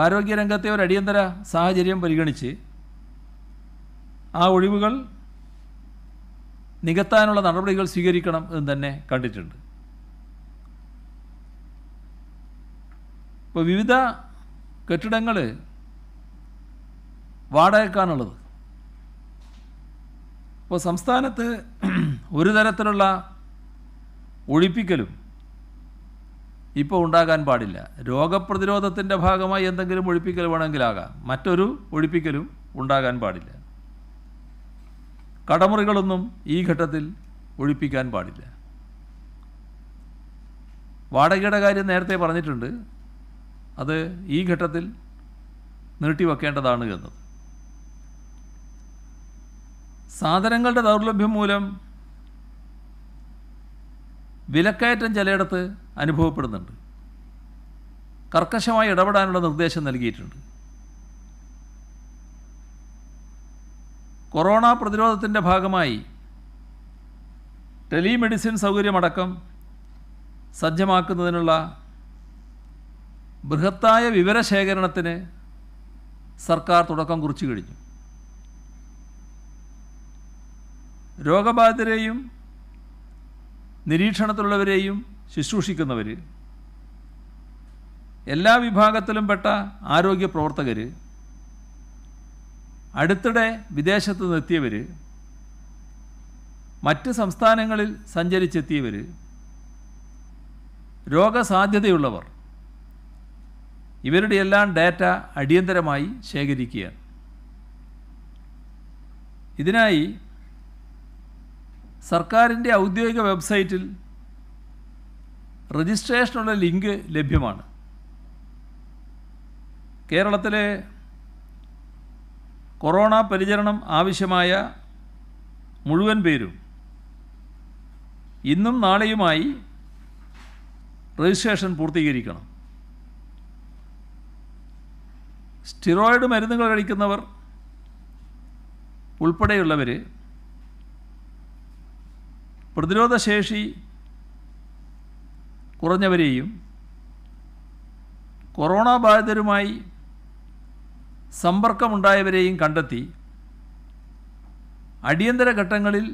ആരോഗ്യരംഗത്തെ ഒരു അടിയന്തര സാഹചര്യം പരിഗണിച്ച് ആ ഒഴിവുകൾ നികത്താനുള്ള നടപടികൾ സ്വീകരിക്കണം എന്ന് തന്നെ കണ്ടിട്ടുണ്ട്. ഇപ്പോൾ വിവിധ കെട്ടിടങ്ങൾ വാടകയ്ക്കാണുള്ളത്. ഇപ്പോൾ സംസ്ഥാനത്ത് ഒരു തരത്തിലുള്ള ഒഴിപ്പിക്കലും ഇപ്പോൾ ഉണ്ടാകാൻ പാടില്ല. രോഗപ്രതിരോധത്തിൻ്റെ ഭാഗമായി എന്തെങ്കിലും ഒഴിപ്പിക്കൽ വേണമെങ്കിലാകാം, മറ്റൊരു ഒഴിപ്പിക്കലും ഉണ്ടാകാൻ പാടില്ല. കടമുറികളൊന്നും ഈ ഘട്ടത്തിൽ ഒഴിപ്പിക്കാൻ പാടില്ല. വാടകയുടെ കാര്യം നേരത്തെ പറഞ്ഞിട്ടുണ്ട്, അത് ഈ ഘട്ടത്തിൽ നീട്ടിവെക്കേണ്ടതാണ് എന്നത്. സാധനങ്ങളുടെ ദൗർലഭ്യം മൂലം വിലക്കയറ്റം ചിലയിടത്ത് അനുഭവപ്പെടുന്നുണ്ട്. കർക്കശമായി ഇടപെടാനുള്ള നിർദ്ദേശം നൽകിയിട്ടുണ്ട്. കൊറോണ പ്രതിരോധത്തിൻ്റെ ഭാഗമായി ടെലിമെഡിസിൻ സൗകര്യമടക്കം സജ്ജമാക്കുന്നതിനുള്ള ബൃഹത്തായ വിവരശേഖരണത്തിന് സർക്കാർ തുടക്കം കുറിച്ചു കഴിഞ്ഞു. രോഗബാധിതരെയും നിരീക്ഷണത്തിലുള്ളവരെയും ശുശ്രൂഷിക്കുന്നവർ, എല്ലാ വിഭാഗത്തിലും പെട്ട ആരോഗ്യ പ്രവർത്തകർ, അടുത്തിടെ വിദേശത്ത് നിന്നെത്തിയവർ, മറ്റ് സംസ്ഥാനങ്ങളിൽ സഞ്ചരിച്ചെത്തിയവർ, രോഗസാധ്യതയുള്ളവർ, ഇവരുടെ എല്ലാം ഡാറ്റ അടിയന്തരമായി ശേഖരിക്കുകയാണ്. ഇതിനായി സർക്കാരിൻ്റെ ഔദ്യോഗിക വെബ്സൈറ്റിൽ രജിസ്ട്രേഷനുള്ള ലിങ്ക് ലഭ്യമാണ്. കേരളത്തിലെ കൊറോണ പരിചരണം ആവശ്യമായ മുഴുവൻ പേരും ഇന്നും നാളെയുമായി രജിസ്ട്രേഷൻ പൂർത്തീകരിക്കണം. സ്റ്റിറോയിഡ് മരുന്നുകൾ കഴിക്കുന്നവർ ഉൾപ്പെടെയുള്ളവർ, പ്രതിരോധശേഷി കുറഞ്ഞവരെയും കൊറോണ ബാധിതരുമായി സമ്പർക്കമുണ്ടായവരെയും കണ്ടെത്തി അടിയന്തര ഘട്ടങ്ങളിൽ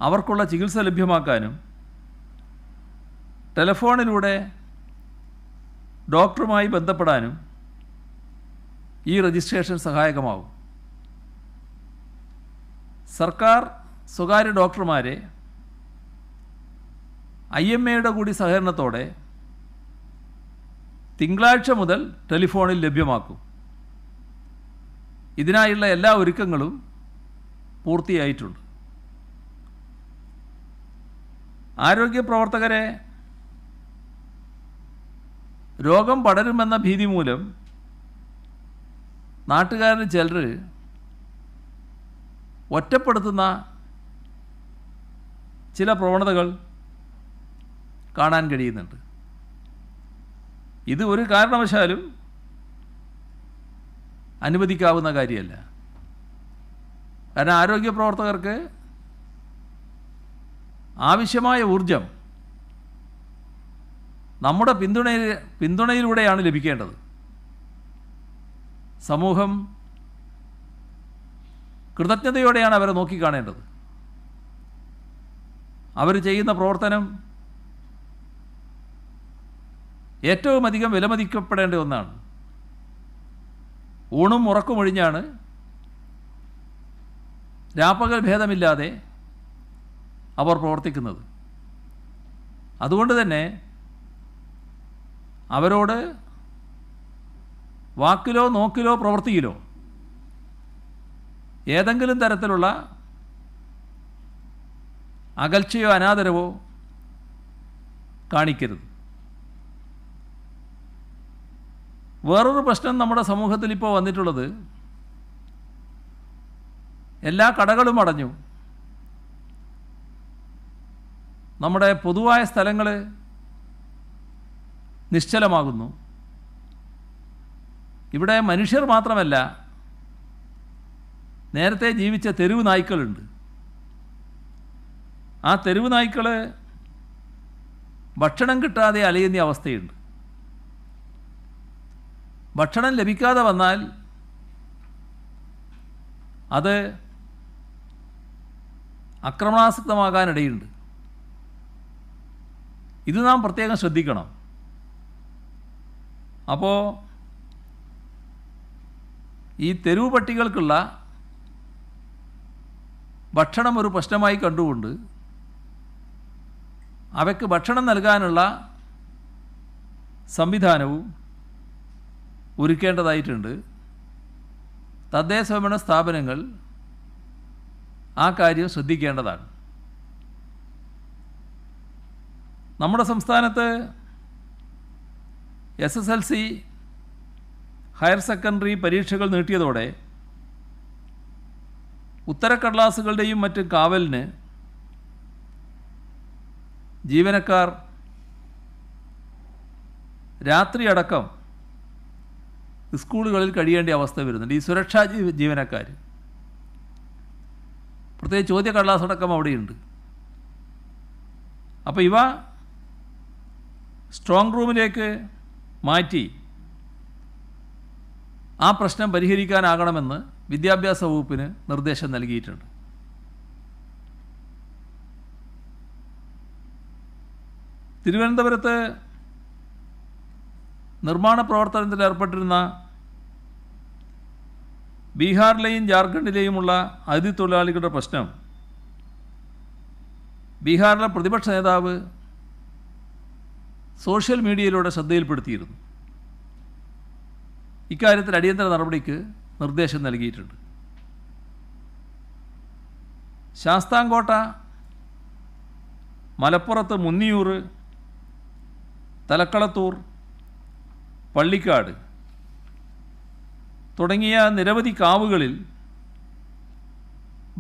അവർക്കുള്ള ചികിത്സ ലഭ്യമാക്കാനും ടെലിഫോണിലൂടെ ഡോക്ടറുമായി ബന്ധപ്പെടാനും ഈ രജിസ്ട്രേഷൻ സഹായകമാവും. സർക്കാർ സ്വകാര്യ ഡോക്ടർമാരെ IMAയുടെ കൂടി സഹകരണത്തോടെ തിങ്കളാഴ്ച മുതൽ ടെലിഫോണിൽ ലഭ്യമാക്കും. ഇതിനായുള്ള എല്ലാ ഒരുക്കങ്ങളും പൂർത്തിയായിട്ടുണ്ട്. ആരോഗ്യ പ്രവർത്തകരെ രോഗം പടരുമെന്ന ഭീതി മൂലം നാട്ടുകാരിൽ ചിലർ ഒറ്റപ്പെടുത്തുന്ന ചില പ്രവണതകൾ കാണാൻ കഴിയുന്നുണ്ട്. ഇത് ഒരു കാരണവശാലും അനുവദിക്കാവുന്ന കാര്യമല്ല. കാരണം ആരോഗ്യ പ്രവർത്തകർക്ക് ആവശ്യമായ ഊർജം നമ്മുടെ പിന്തുണയിലൂടെയാണ് ലഭിക്കേണ്ടത്. സമൂഹം കൃതജ്ഞതയോടെയാണ് അവരെ നോക്കിക്കാണേണ്ടത്. അവർ ചെയ്യുന്ന പ്രവർത്തനം ഏറ്റവും അധികം വിലമതിക്കപ്പെടേണ്ട ഒന്നാണ്. ഊണും ഉറക്കുമൊഴിഞ്ഞാണ് രാപ്പകൽ ഭേദമില്ലാതെ അവർ പ്രവർത്തിക്കുന്നത്. അതുകൊണ്ട് തന്നെ അവരോട് വാക്കിലോ നോക്കിലോ പ്രവൃത്തിയിലോ ഏതെങ്കിലും തരത്തിലുള്ള അകൽച്ചയോ അനാദരവോ കാണിക്കരുത്. വേറൊരു പ്രശ്നം നമ്മുടെ സമൂഹത്തിൽ ഇപ്പോൾ വന്നിട്ടുള്ളത്, എല്ലാ കടകളും അടഞ്ഞു, നമ്മുടെ പൊതുവായ സ്ഥലങ്ങൾ നിശ്ചലമാകുന്നു. ഇവിടെ മനുഷ്യർ മാത്രമല്ല, നേരത്തെ ജീവിച്ച തെരുവ് നായ്ക്കളുണ്ട്. ആ തെരുവ് നായ്ക്കൾ ഭക്ഷണം കിട്ടാതെ അലയുന്ന അവസ്ഥയുണ്ട്. ഭക്ഷണം ലഭിക്കാതെ വന്നാൽ അത് ആക്രമണാസക്തമാകാനിടയുണ്ട്. ഇത് നാം പ്രത്യേകം ശ്രദ്ധിക്കണം. അപ്പോൾ ഈ തെരുവ് പട്ടികൾക്കുള്ള ഭക്ഷണം ഒരു പ്രശ്നമായി കണ്ടുകൊണ്ട് അവയ്ക്ക് ഭക്ഷണം നൽകാനുള്ള സംവിധാനവും ഒരുക്കേണ്ടതായിട്ടുണ്ട്. തദ്ദേശ സ്വയംഭരണ സ്ഥാപനങ്ങൾ ആ കാര്യം ശ്രദ്ധിക്കേണ്ടതാണ്. നമ്മുടെ സംസ്ഥാനത്ത് SSLC ഹയർ സെക്കൻഡറി പരീക്ഷകൾ നീട്ടിയതോടെ ഉത്തരക്കടലാസുകളുടെയും മറ്റും കാവലിന് ജീവനക്കാർ രാത്രിയടക്കം സ്കൂളുകളിൽ കഴിയേണ്ട അവസ്ഥ വരുന്നുണ്ട്. ഈ സുരക്ഷാ ജീവനക്കാർ, പ്രത്യേകിച്ച് ചോദ്യക്കടലാസടക്കം അവിടെയുണ്ട്. അപ്പോൾ ഇവ സ്ട്രോങ് റൂമിലേക്ക് മാറ്റി ആ പ്രശ്നം പരിഹരിക്കാനാകണമെന്ന് വിദ്യാഭ്യാസ വകുപ്പിന് നിർദ്ദേശം നൽകിയിട്ടുണ്ട്. തിരുവനന്തപുരത്ത് നിർമ്മാണ പ്രവർത്തനത്തിൽ ഏർപ്പെട്ടിരുന്ന ബീഹാറിലെയും ജാർഖണ്ഡിലെയുമുള്ള അതിഥി തൊഴിലാളികളുടെ പ്രശ്നം ബീഹാറിലെ പ്രതിപക്ഷ നേതാവ് സോഷ്യൽ മീഡിയയിലൂടെ ശ്രദ്ധയിൽപ്പെടുത്തിയിരുന്നു. ഇക്കാര്യത്തിൽ അടിയന്തര നടപടിക്ക് നിർദ്ദേശം നൽകിയിട്ടുണ്ട്. ശാസ്താംകോട്ട, മലപ്പുറത്ത് മുന്നിയൂർ, തലക്കളത്തൂർ, പള്ളിക്കാട് തുടങ്ങിയ നിരവധി കാവുകളിൽ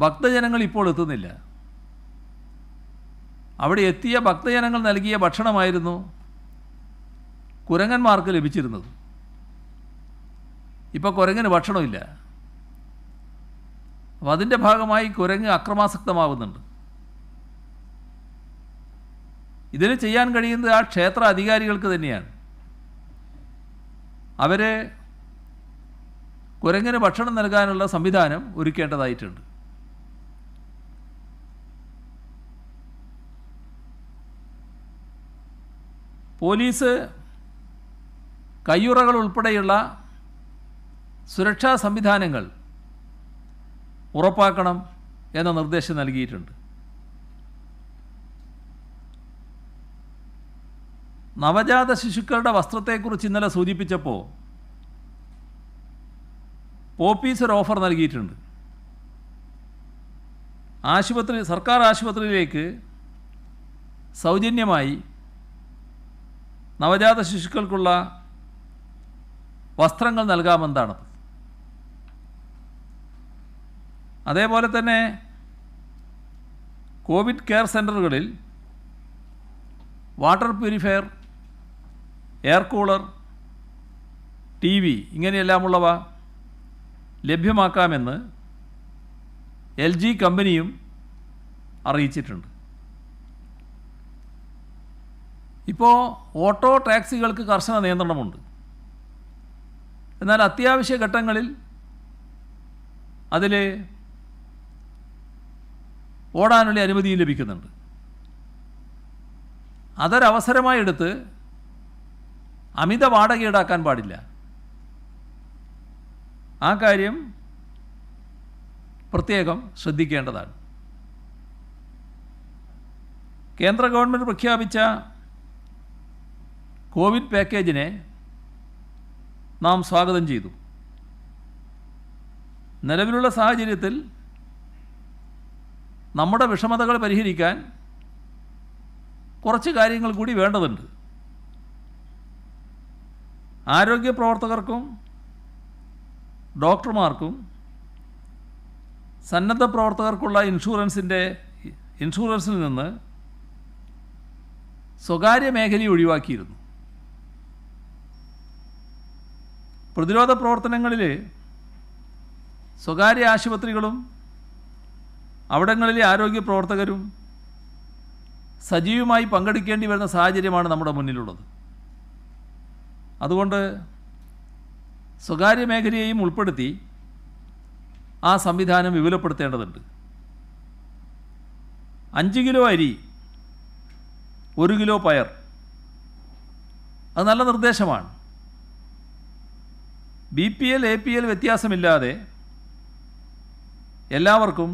ഭക്തജനങ്ങൾ ഇപ്പോൾ എത്തുന്നില്ല. അവിടെ എത്തിയ ഭക്തജനങ്ങൾ നൽകിയ ഭക്ഷണമായിരുന്നു കുരങ്ങന്മാർക്ക് ലഭിച്ചിരുന്നത്. ഇപ്പോൾ കുരങ്ങിന് ഭക്ഷണമില്ല. അപ്പോൾ അതിൻ്റെ ഭാഗമായി കുരങ്ങ് അക്രമാസക്തമാവുന്നുണ്ട്. ഇതിന് ചെയ്യാൻ കഴിയുന്നത് ആ ക്ഷേത്ര അധികാരികൾക്ക് തന്നെയാണ്. അവർ കുരങ്ങിന് ഭക്ഷണം നൽകാനുള്ള സംവിധാനം ഒരുക്കേണ്ടതായിട്ടുണ്ട്. പോലീസ് കയ്യുറകൾ ഉൾപ്പെടെയുള്ള സുരക്ഷാ സംവിധാനങ്ങൾ ഉറപ്പാക്കണം എന്ന നിർദ്ദേശം നൽകിയിട്ടുണ്ട്. നവജാത ശിശുക്കളുടെ വസ്ത്രത്തെക്കുറിച്ച് ഇന്നലെ സൂചിപ്പിച്ചപ്പോൾ പോപ്പീസ് ഒരു ഓഫർ നൽകിയിട്ടുണ്ട്. സർക്കാർ ആശുപത്രിയിലേക്ക് സൗജന്യമായി നവജാത ശിശുക്കൾക്കുള്ള വസ്ത്രങ്ങൾ നൽകാമെന്നാണ്. അതേപോലെ തന്നെ കോവിഡ് കെയർ സെൻ്ററുകളിൽ water purifier, air cooler, TV ഇങ്ങനെയെല്ലാമുള്ളവ ലഭ്യമാക്കാമെന്ന് LG കമ്പനിയും അറിയിച്ചിട്ടുണ്ട്. ഇപ്പോൾ ഓട്ടോ ടാക്സികൾക്ക് കർശന നിയന്ത്രണമുണ്ട്. എന്നാൽ അത്യാവശ്യ ഘട്ടങ്ങളിൽ അതിൽ ഓടാനുള്ള അനുമതിയും ലഭിക്കുന്നുണ്ട്. അതൊരവസരമായി എടുത്ത് അമിത വാടക ഈടാക്കാൻ പാടില്ല. ആ കാര്യം പ്രത്യേകം ശ്രദ്ധിക്കേണ്ടതാണ്. കേന്ദ്ര ഗവൺമെൻറ് പ്രഖ്യാപിച്ച കോവിഡ് പാക്കേജിനെ നാം സ്വാഗതം ചെയ്തു. നിലവിലുള്ള സാഹചര്യത്തിൽ നമ്മുടെ വിഷമതകൾ പരിഹരിക്കാൻ കുറച്ച് കാര്യങ്ങൾ കൂടി വേണ്ടതുണ്ട്. ആരോഗ്യ പ്രവർത്തകർക്കും ഡോക്ടർമാർക്കും സന്നദ്ധ പ്രവർത്തകർക്കുള്ള ഇൻഷുറൻസിൽ നിന്ന് സ്വകാര്യ മേഖലയെ ഒഴിവാക്കിയിരുന്നു. പ്രതിരോധ പ്രവർത്തനങ്ങളിൽ സ്വകാര്യ ആശുപത്രികളും അവിടങ്ങളിലെ ആരോഗ്യ പ്രവർത്തകരും സജീവമായി പങ്കെടുക്കേണ്ടി വരുന്ന സാഹചര്യമാണ് നമ്മുടെ മുന്നിലുള്ളത്. അതുകൊണ്ട് സ്വകാര്യ മേഖലയെയും ഉൾപ്പെടുത്തി ആ സംവിധാനം വിപുലപ്പെടുത്തേണ്ടതുണ്ട്. 5 കിലോ അരി 1 കിലോ പയർ, അത് നല്ല നിർദ്ദേശമാണ്. BPL APL വ്യത്യാസമില്ലാതെ എല്ലാവർക്കും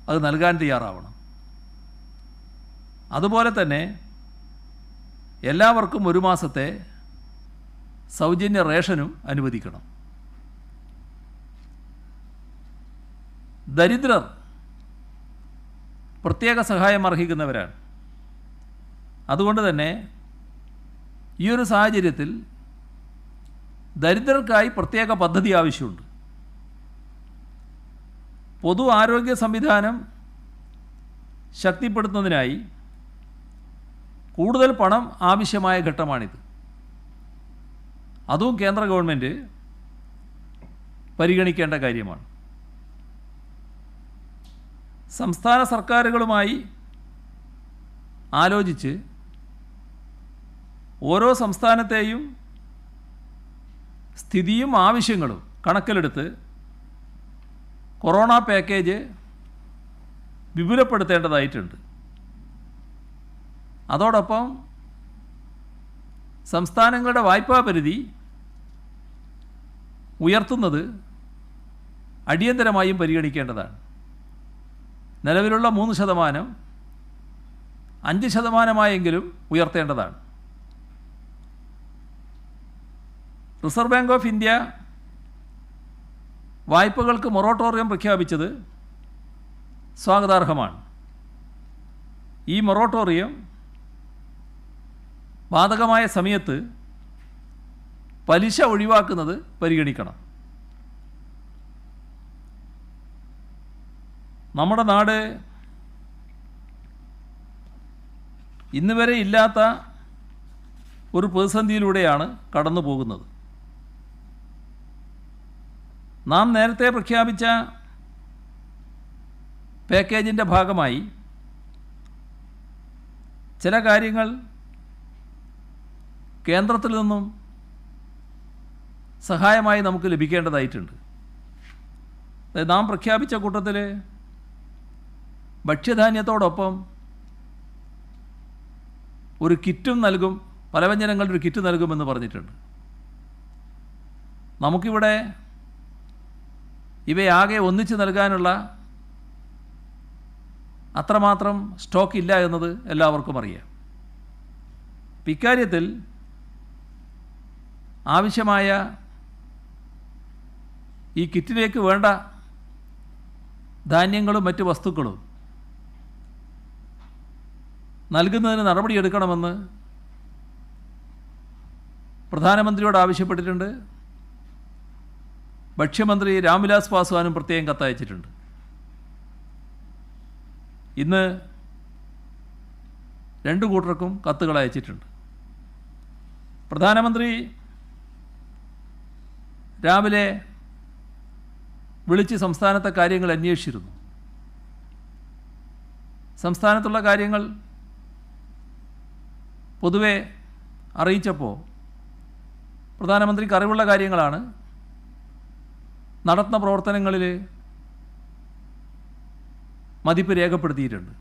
അത് നൽകാൻ തയ്യാറാവണം. അതുപോലെ തന്നെ എല്ലാവർക്കും 1 മാസത്തെ സൗജന്യ റേഷനും അനുവദിക്കണം. ദരിദ്രർ പ്രത്യേക സഹായം അർഹിക്കുന്നവരാണ്. അതുകൊണ്ട് തന്നെ ഈ ഒരു സാഹചര്യത്തിൽ ദരിദ്രർക്കായി പ്രത്യേക പദ്ധതി ആവശ്യമുണ്ട്. പൊതു ആരോഗ്യ സംവിധാനം ശക്തിപ്പെടുത്തുന്നതിനായി കൂടുതൽ പണം ആവശ്യമായ ഘട്ടമാണിത്. അതും കേന്ദ്ര ഗവൺമെൻറ് പരിഗണിക്കേണ്ട കാര്യമാണ്. സംസ്ഥാന സർക്കാരുകളുമായി ആലോചിച്ച് ഓരോ സംസ്ഥാനത്തെയും സ്ഥിതിയും ആവശ്യങ്ങളും കണക്കിലെടുത്ത് കൊറോണ പാക്കേജ് വിപുലപ്പെടുത്തേണ്ടതായിട്ടുണ്ട്. അതോടൊപ്പം സംസ്ഥാനങ്ങളുടെ വായ്പാ പരിധി ഉയർത്തുന്നത് അടിയന്തരമായും പരിഗണിക്കേണ്ടതാണ്. നിലവിലുള്ള 3% 5%മായെങ്കിലും ഉയർത്തേണ്ടതാണ്. റിസർവ് ബാങ്ക് ഓഫ് ഇന്ത്യ വായ്പകൾക്ക് മൊറട്ടോറിയം പ്രഖ്യാപിച്ചത് സ്വാഗതാർഹമാണ്. ഈ മൊറട്ടോറിയം ബാധകമായ സമയത്ത് പലിശ ഒഴിവാക്കുന്നത് പരിഗണിക്കണം. നമ്മുടെ നാട് ഇന്ന് വരെ ഇല്ലാത്ത ഒരു പ്രതിസന്ധിയിലൂടെയാണ് കടന്നു പോകുന്നത്. നാം നേരത്തെ പ്രഖ്യാപിച്ച പാക്കേജിൻ്റെ ഭാഗമായി ചില കാര്യങ്ങൾ കേന്ദ്രത്തിൽ നിന്നും സഹായമായി നമുക്ക് ലഭിക്കേണ്ടതായിട്ടുണ്ട്. നാം പ്രഖ്യാപിച്ച കൂട്ടത്തിൽ ഭക്ഷ്യധാന്യത്തോടൊപ്പം ഒരു കിറ്റും നൽകും, പലവ്യഞ്ജനങ്ങളുടെ ഒരു കിറ്റ് നൽകുമെന്ന് പറഞ്ഞിട്ടുണ്ട്. നമുക്കിവിടെ ഇവയാകെ ഒന്നിച്ച് നൽകാനുള്ള അത്രമാത്രം സ്റ്റോക്ക് ഇല്ല എന്നത് എല്ലാവർക്കും അറിയാം. ഇക്കാര്യത്തിൽ ആവശ്യമായ ഈ കിറ്റിലേക്ക് വേണ്ട ധാന്യങ്ങളും മറ്റ് വസ്തുക്കളും നൽകുന്നതിന് നടപടിയെടുക്കണമെന്ന് പ്രധാനമന്ത്രിയോട് ആവശ്യപ്പെട്ടിട്ടുണ്ട്. ഭക്ഷ്യമന്ത്രി രാംവിലാസ് പാസ്വാനും പ്രത്യേകം കത്തയച്ചിട്ടുണ്ട്. ഇന്ന് 2 കൂട്ടർക്കും കത്തുകൾ അയച്ചിട്ടുണ്ട്. പ്രധാനമന്ത്രി രാവിലെ വിളിച്ച് സംസ്ഥാനത്തെ കാര്യങ്ങൾ അന്വേഷിച്ചിരുന്നു. സംസ്ഥാനത്തുള്ള കാര്യങ്ങൾ പൊതുവെ അറിയിച്ചപ്പോൾ പ്രധാനമന്ത്രിക്ക് അറിവുള്ള കാര്യങ്ങളാണ്. നടത്തുന്ന പ്രവർത്തനങ്ങളിൽ മതിപ്പ് രേഖപ്പെടുത്തിയിട്ടുണ്ട്.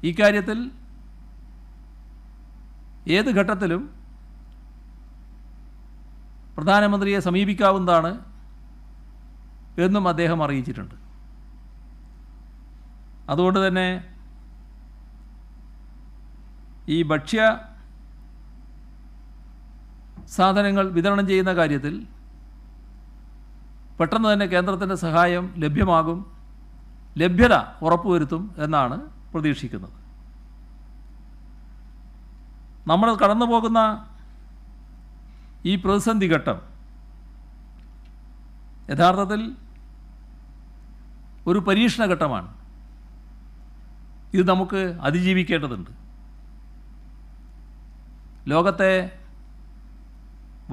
ഈ കാര്യത്തിൽ ഏത് ഘട്ടത്തിലും പ്രധാനമന്ത്രിയെ സമീപിക്കാവുന്നതാണ് എന്നും അദ്ദേഹം അറിയിച്ചിട്ടുണ്ട്. അതുകൊണ്ട് തന്നെ ഈ ഭക്ഷ്യ സാധനങ്ങൾ വിതരണം ചെയ്യുന്ന കാര്യത്തിൽ പെട്ടെന്ന് തന്നെ കേന്ദ്രത്തിൻ്റെ സഹായം ലഭ്യമാകും, ലഭ്യത ഉറപ്പുവരുത്തും എന്നാണ് പ്രതീക്ഷിക്കുന്നത്. നമ്മൾ കടന്നു പോകുന്ന ഈ പ്രതിസന്ധി ഘട്ടം യഥാർത്ഥത്തിൽ ഒരു പരീക്ഷണ ഘട്ടമാണ്. ഇത് നമുക്ക് അതിജീവിക്കേണ്ടതുണ്ട്. ലോകത്തെ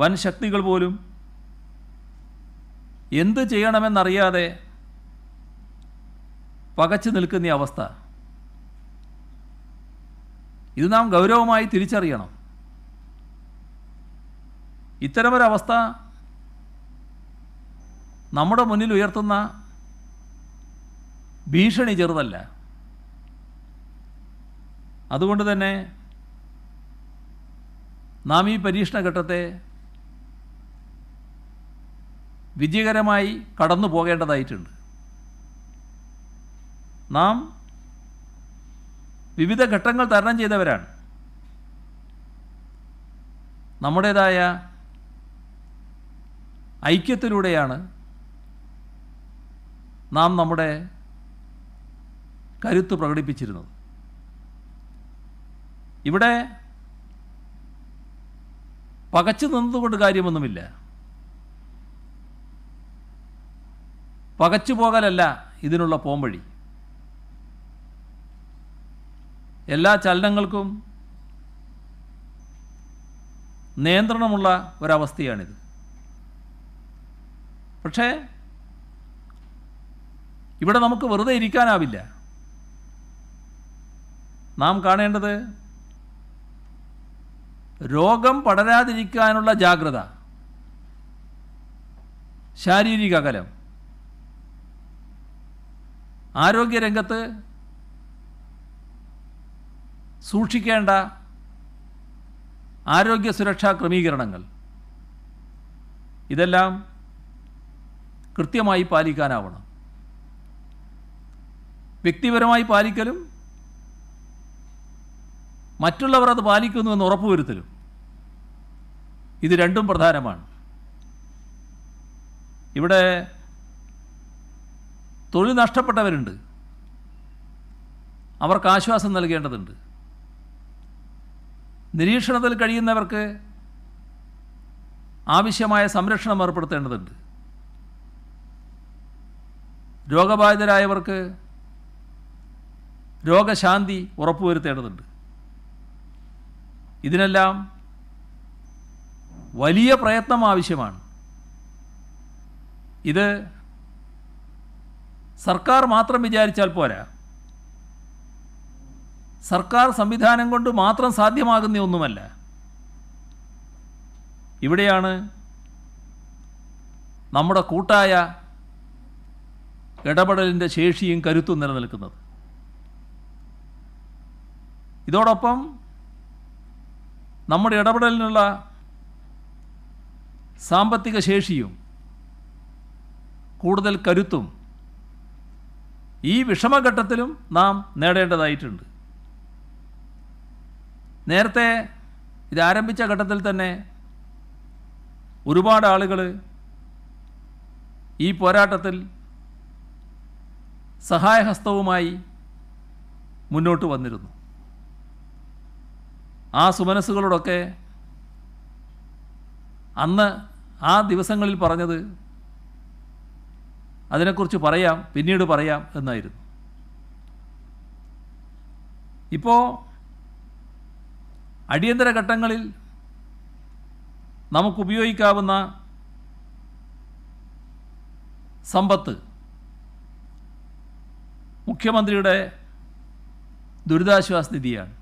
വൻ ശക്തികൾ പോലും എന്ത് ചെയ്യണമെന്നറിയാതെ പകച്ചു നിൽക്കുന്ന അവസ്ഥ, ഇത് നാം ഗൗരവമായി തിരിച്ചറിയണം. ഇത്തരമൊരവസ്ഥ നമ്മുടെ മുന്നിൽ ഉയർത്തുന്ന ഭീഷണി ചെറുതല്ല. അതുകൊണ്ട് തന്നെ നാം ഈ പരീക്ഷണ ഘട്ടത്തെ വിജയകരമായി കടന്നു പോകേണ്ടതായിട്ടുണ്ട്. നാം വിവിധ ഘട്ടങ്ങൾ തരണം ചെയ്തവരാണ്. നമ്മുടേതായ ഐക്യത്തിലൂടെയാണ് നാം നമ്മുടെ കരുത്ത് പ്രകടിപ്പിച്ചിരുന്നത്. ഇവിടെ പകച്ചു നിന്നതുകൊണ്ട് കാര്യമൊന്നുമില്ല. പകച്ചു പോകലല്ല ഇതിനുള്ള പോംവഴി. എല്ലാ ചലനങ്ങൾക്കും നിയന്ത്രണമുള്ള ഒരവസ്ഥയാണിത്. പക്ഷേ ഇവിടെ നമുക്ക് വെറുതെ ഇരിക്കാനാവില്ല. നാം കാണേണ്ടത് രോഗം പടരാതിരിക്കാനുള്ള ജാഗ്രത, ശാരീരിക അകലം, ആരോഗ്യരംഗത്ത് സൂക്ഷിക്കേണ്ട ആരോഗ്യ സുരക്ഷാ ക്രമീകരണങ്ങൾ, ഇതെല്ലാം കൃത്യമായി പാലിക്കാനാവണം. വ്യക്തിപരമായി പാലിക്കലും മറ്റുള്ളവർ അത് പാലിക്കുന്നുവെന്ന് ഉറപ്പുവരുത്തലും, ഇത് രണ്ടും പ്രധാനമാണ്. ഇവിടെ തൊഴിൽ നഷ്ടപ്പെട്ടവരുണ്ട്, അവർക്ക് ആശ്വാസം നൽകേണ്ടതുണ്ട്. നിരീക്ഷണത്തിൽ കഴിയുന്നവർക്ക് ആവശ്യമായ സംരക്ഷണം ഏർപ്പെടുത്തേണ്ടതുണ്ട്. രോഗബാധിതരായവർക്ക് രോഗശാന്തി ഉറപ്പുവരുത്തേണ്ടതുണ്ട്. ഇതിനെല്ലാം വലിയ പ്രയത്നം ആവശ്യമാണ്. ഇത് സർക്കാർ മാത്രം വിചാരിച്ചാൽ പോരാ. സർക്കാർ സംവിധാനം കൊണ്ട് മാത്രം സാധ്യമാകുന്ന ഒന്നുമല്ല. ഇവിടെയാണ് നമ്മുടെ കൂട്ടായ ഇടപെടലിൻ്റെ ശേഷിയും കരുത്തും നിലനിൽക്കുന്നത്. ഇതോടൊപ്പം നമ്മുടെ ഇടപെടലിനുള്ള സാമ്പത്തിക ശേഷിയും കൂടുതൽ കരുത്തും ഈ വിഷമഘട്ടത്തിലും നാം നേടേണ്ടതായിട്ടുണ്ട്. നേരത്തെ ഇതാരംഭിച്ച ഘട്ടത്തിൽ തന്നെ ഒരുപാട് ആളുകൾ ഈ പോരാട്ടത്തിൽ സഹായഹസ്തവുമായി മുന്നോട്ട് വന്നിരുന്നു. ആ സുമനസ്സുകളോടൊക്കെ അന്ന് ആ ദിവസങ്ങളിൽ പറഞ്ഞത് അതിനെക്കുറിച്ച് പറയാം, പിന്നീട് പറയാം എന്നായിരുന്നു. ഇപ്പോൾ അടിയന്തര ഘട്ടങ്ങളിൽ നമുക്കുപയോഗിക്കാവുന്ന സമ്പത്ത് മുഖ്യമന്ത്രിയുടെ ദുരിതാശ്വാസ നിധിയാണ്.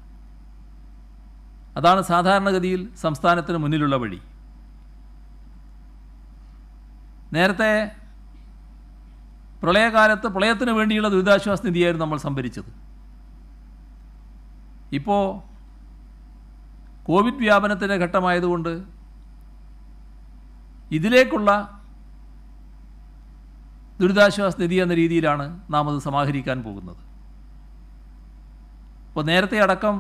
അതാണ് സാധാരണഗതിയിൽ സംസ്ഥാനത്തിന് മുന്നിലുള്ള വഴി. നേരത്തെ പ്രളയകാലത്ത് പ്രളയത്തിന് വേണ്ടിയുള്ള ദുരിതാശ്വാസ നിധിയായിരുന്നു നമ്മൾ സംഭരിച്ചത്. ഇപ്പോൾ കോവിഡ് വ്യാപനത്തിൻ്റെ ഘട്ടമായതുകൊണ്ട് ഇതിലേക്കുള്ള ദുരിതാശ്വാസ നിധി എന്ന രീതിയിലാണ് നാം അത് സമാഹരിക്കാൻ പോകുന്നത്. അപ്പോൾ നേരത്തെ അടക്കം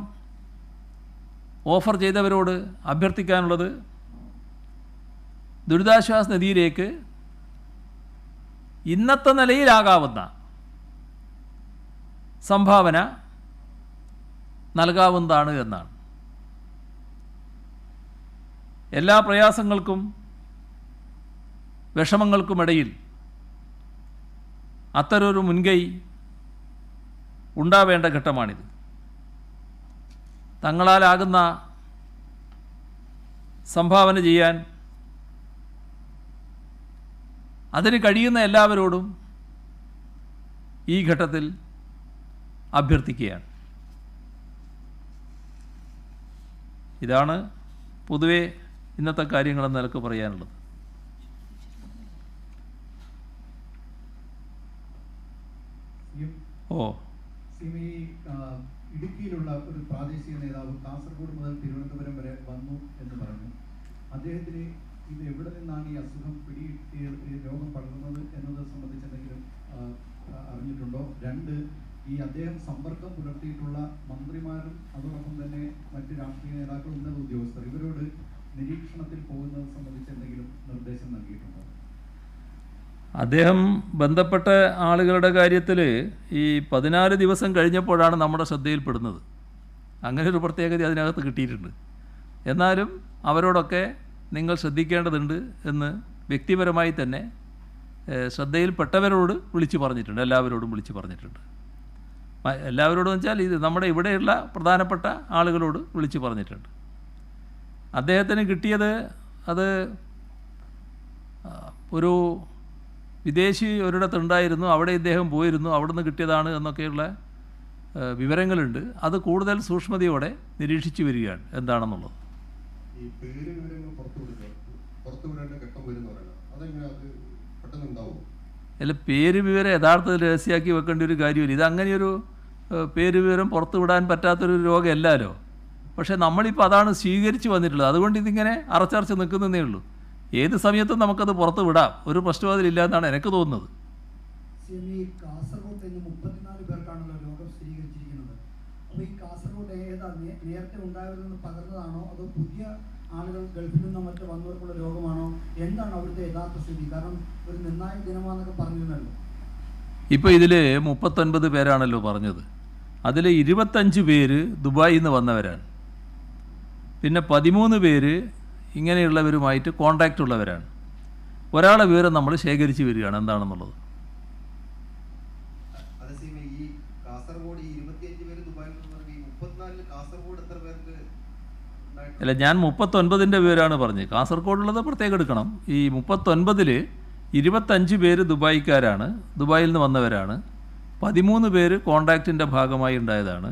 ഓഫർ ചെയ്തവരോട് അഭ്യർത്ഥിക്കാനുള്ളത് ദുരിതാശ്വാസ നിധിയിലേക്ക് ഇന്നത്തെ നിലയിലാകാവുന്ന സംഭാവന നൽകാവുന്നതാണ് എന്നാണ്. എല്ലാ പ്രയാസങ്ങൾക്കും വിഷമങ്ങൾക്കുമിടയിൽ അത്തരൊരു മുൻകൈ ഉണ്ടാവേണ്ട ഘട്ടമാണിത്. തങ്ങളാലാകുന്ന സംഭാവന ചെയ്യാൻ അതിന് കഴിയുന്ന എല്ലാവരോടും ഈ ഘട്ടത്തിൽ അഭ്യർത്ഥിക്കുകയാണ്. ഇതാണ് പൊതുവെ ഇന്നത്തെ കാര്യങ്ങളെന്ന് നിലക്ക് പറയാനുള്ളത്. ഇടുക്കിയിലുള്ള ഒരു പ്രാദേശിക നേതാവ് കാസർഗോഡ് മുതൽ തിരുവനന്തപുരം വരെ വന്നു എന്ന് പറഞ്ഞു. അദ്ദേഹത്തിന് ഇത് എവിടെ നിന്നാണ് ഈ അസുഖം രോഗം പടർന്നത് എന്നത് സംബന്ധിച്ച് എന്തെങ്കിലും അറിഞ്ഞിട്ടുണ്ടോ? 2, ഈ അദ്ദേഹം സമ്പർക്കം പുലർത്തിയിട്ടുള്ള മന്ത്രിമാരും അതോടൊപ്പം തന്നെ മറ്റ് രാഷ്ട്രീയ നേതാക്കളും ഉന്നത ഉദ്യോഗസ്ഥർ ഇവരോട് നിരീക്ഷണത്തിൽ പോകുന്നത് സംബന്ധിച്ച് എന്തെങ്കിലും നിർദ്ദേശം നൽകിയിട്ടുണ്ടോ? അദ്ദേഹം ബന്ധപ്പെട്ട ആളുകളുടെ കാര്യത്തിൽ ഈ 14 ദിവസം കഴിഞ്ഞപ്പോഴാണ് നമ്മുടെ ശ്രദ്ധയിൽപ്പെടുന്നത്. അങ്ങനെ ഒരു പ്രത്യേകത അതിനകത്ത് കിട്ടിയിട്ടുണ്ട്. എന്നാലും അവരോടൊക്കെ നിങ്ങൾ ശ്രദ്ധിക്കേണ്ടതുണ്ട് എന്ന് വ്യക്തിപരമായി തന്നെ ശ്രദ്ധയിൽപ്പെട്ടവരോട് വിളിച്ചു പറഞ്ഞിട്ടുണ്ട്. എല്ലാവരോടും വിളിച്ചു പറഞ്ഞിട്ടുണ്ട്. എല്ലാവരോടും വെച്ചാൽ ഇത് നമ്മുടെ ഇവിടെയുള്ള പ്രധാനപ്പെട്ട ആളുകളോട് വിളിച്ചു പറഞ്ഞിട്ടുണ്ട്. അദ്ദേഹത്തിന് കിട്ടിയത് അത് ഒരു വിദേശി ഒരിടത്തുണ്ടായിരുന്നു, അവിടെ ഇദ്ദേഹം പോയിരുന്നു, അവിടുന്ന് കിട്ടിയതാണ് എന്നൊക്കെയുള്ള വിവരങ്ങളുണ്ട്. അത് കൂടുതൽ സൂക്ഷ്മതയോടെ നിരീക്ഷിച്ചു വരികയാണ് എന്താണെന്നുള്ളത്. ഈ പേര് വിവരങ്ങൾ പുറത്തുവിടേണ്ട ഘട്ടം വരുന്ന പറയുന്നത് അതെങ്ങനെ അത് പെട്ടെന്ന് ഉണ്ടാവും? അല്ല, പേര് വിവരം യഥാർത്ഥത്തിൽ രഹസ്യമാക്കി വെക്കേണ്ട ഒരു കാര്യമില്ല. ഇതങ്ങനെയൊരു പേര് വിവരം പുറത്തുവിടാൻ പറ്റാത്തൊരു രോഗമല്ലല്ലോ. പക്ഷേ നമ്മളിപ്പോൾ അതാണ് സ്വീകരിച്ച് വന്നിട്ടുള്ളത്. അതുകൊണ്ട് ഇതിങ്ങനെ അറച്ചറച്ച് നിൽക്കുന്നതേ ഉള്ളൂ. ഏത് സമയത്തും നമുക്കത് പുറത്ത് വിടാം, ഒരു പ്രശ്നവും അതിലില്ല എന്നാണ് എനിക്ക് തോന്നുന്നത്. കാസർഗോഡ് 34 പേർക്കാണല്ലോ രോഗം സ്ഥിരീകരിച്ചിരിക്കുന്നത്. അപ്പോൾ ഈ കാസർഗോഡ് നേരത്തെ ഉണ്ടായതെന്ന് പകർന്നതാണോ അതോ പുതിയ ആളുകൾ ഗൾഫിൽ നിന്നോ മറ്റോ വന്നവർക്കുള്ള രോഗമാണോ? എന്താണ് അവിടുത്തെ യഥാർത്ഥ സ്ഥിതി? കാരണം ഒരു നിർണായക ദിനമാണെന്നൊക്കെ പറഞ്ഞിരുന്നല്ലോ. ഇപ്പോൾ ഇതിൽ 39 പേരാണല്ലോ പറഞ്ഞത്. അതിൽ 25 പേര് ദുബായിൽ നിന്ന് വന്നവരാണ്. പിന്നെ 13 പേര് ഇങ്ങനെയുള്ളവരുമായിട്ട് കോണ്ടാക്റ്റ് ഉള്ളവരാണ്. ഒരാളെ വിവരം നമ്മൾ ശേഖരിച്ച് വരികയാണ് എന്താണെന്നുള്ളത്. അല്ല, ഞാൻ 39ൻ്റെ പേരാണ് പറഞ്ഞത്. കാസർഗോഡുള്ളത് പ്രത്യേകം എടുക്കണം. ഈ 39ൽ 25 പേര് ദുബായിക്കാരാണ്, ദുബായിൽ നിന്ന് വന്നവരാണ്. 13 പേര് കോണ്ടാക്റ്റിൻ്റെ ഭാഗമായി ഉണ്ടായതാണ്.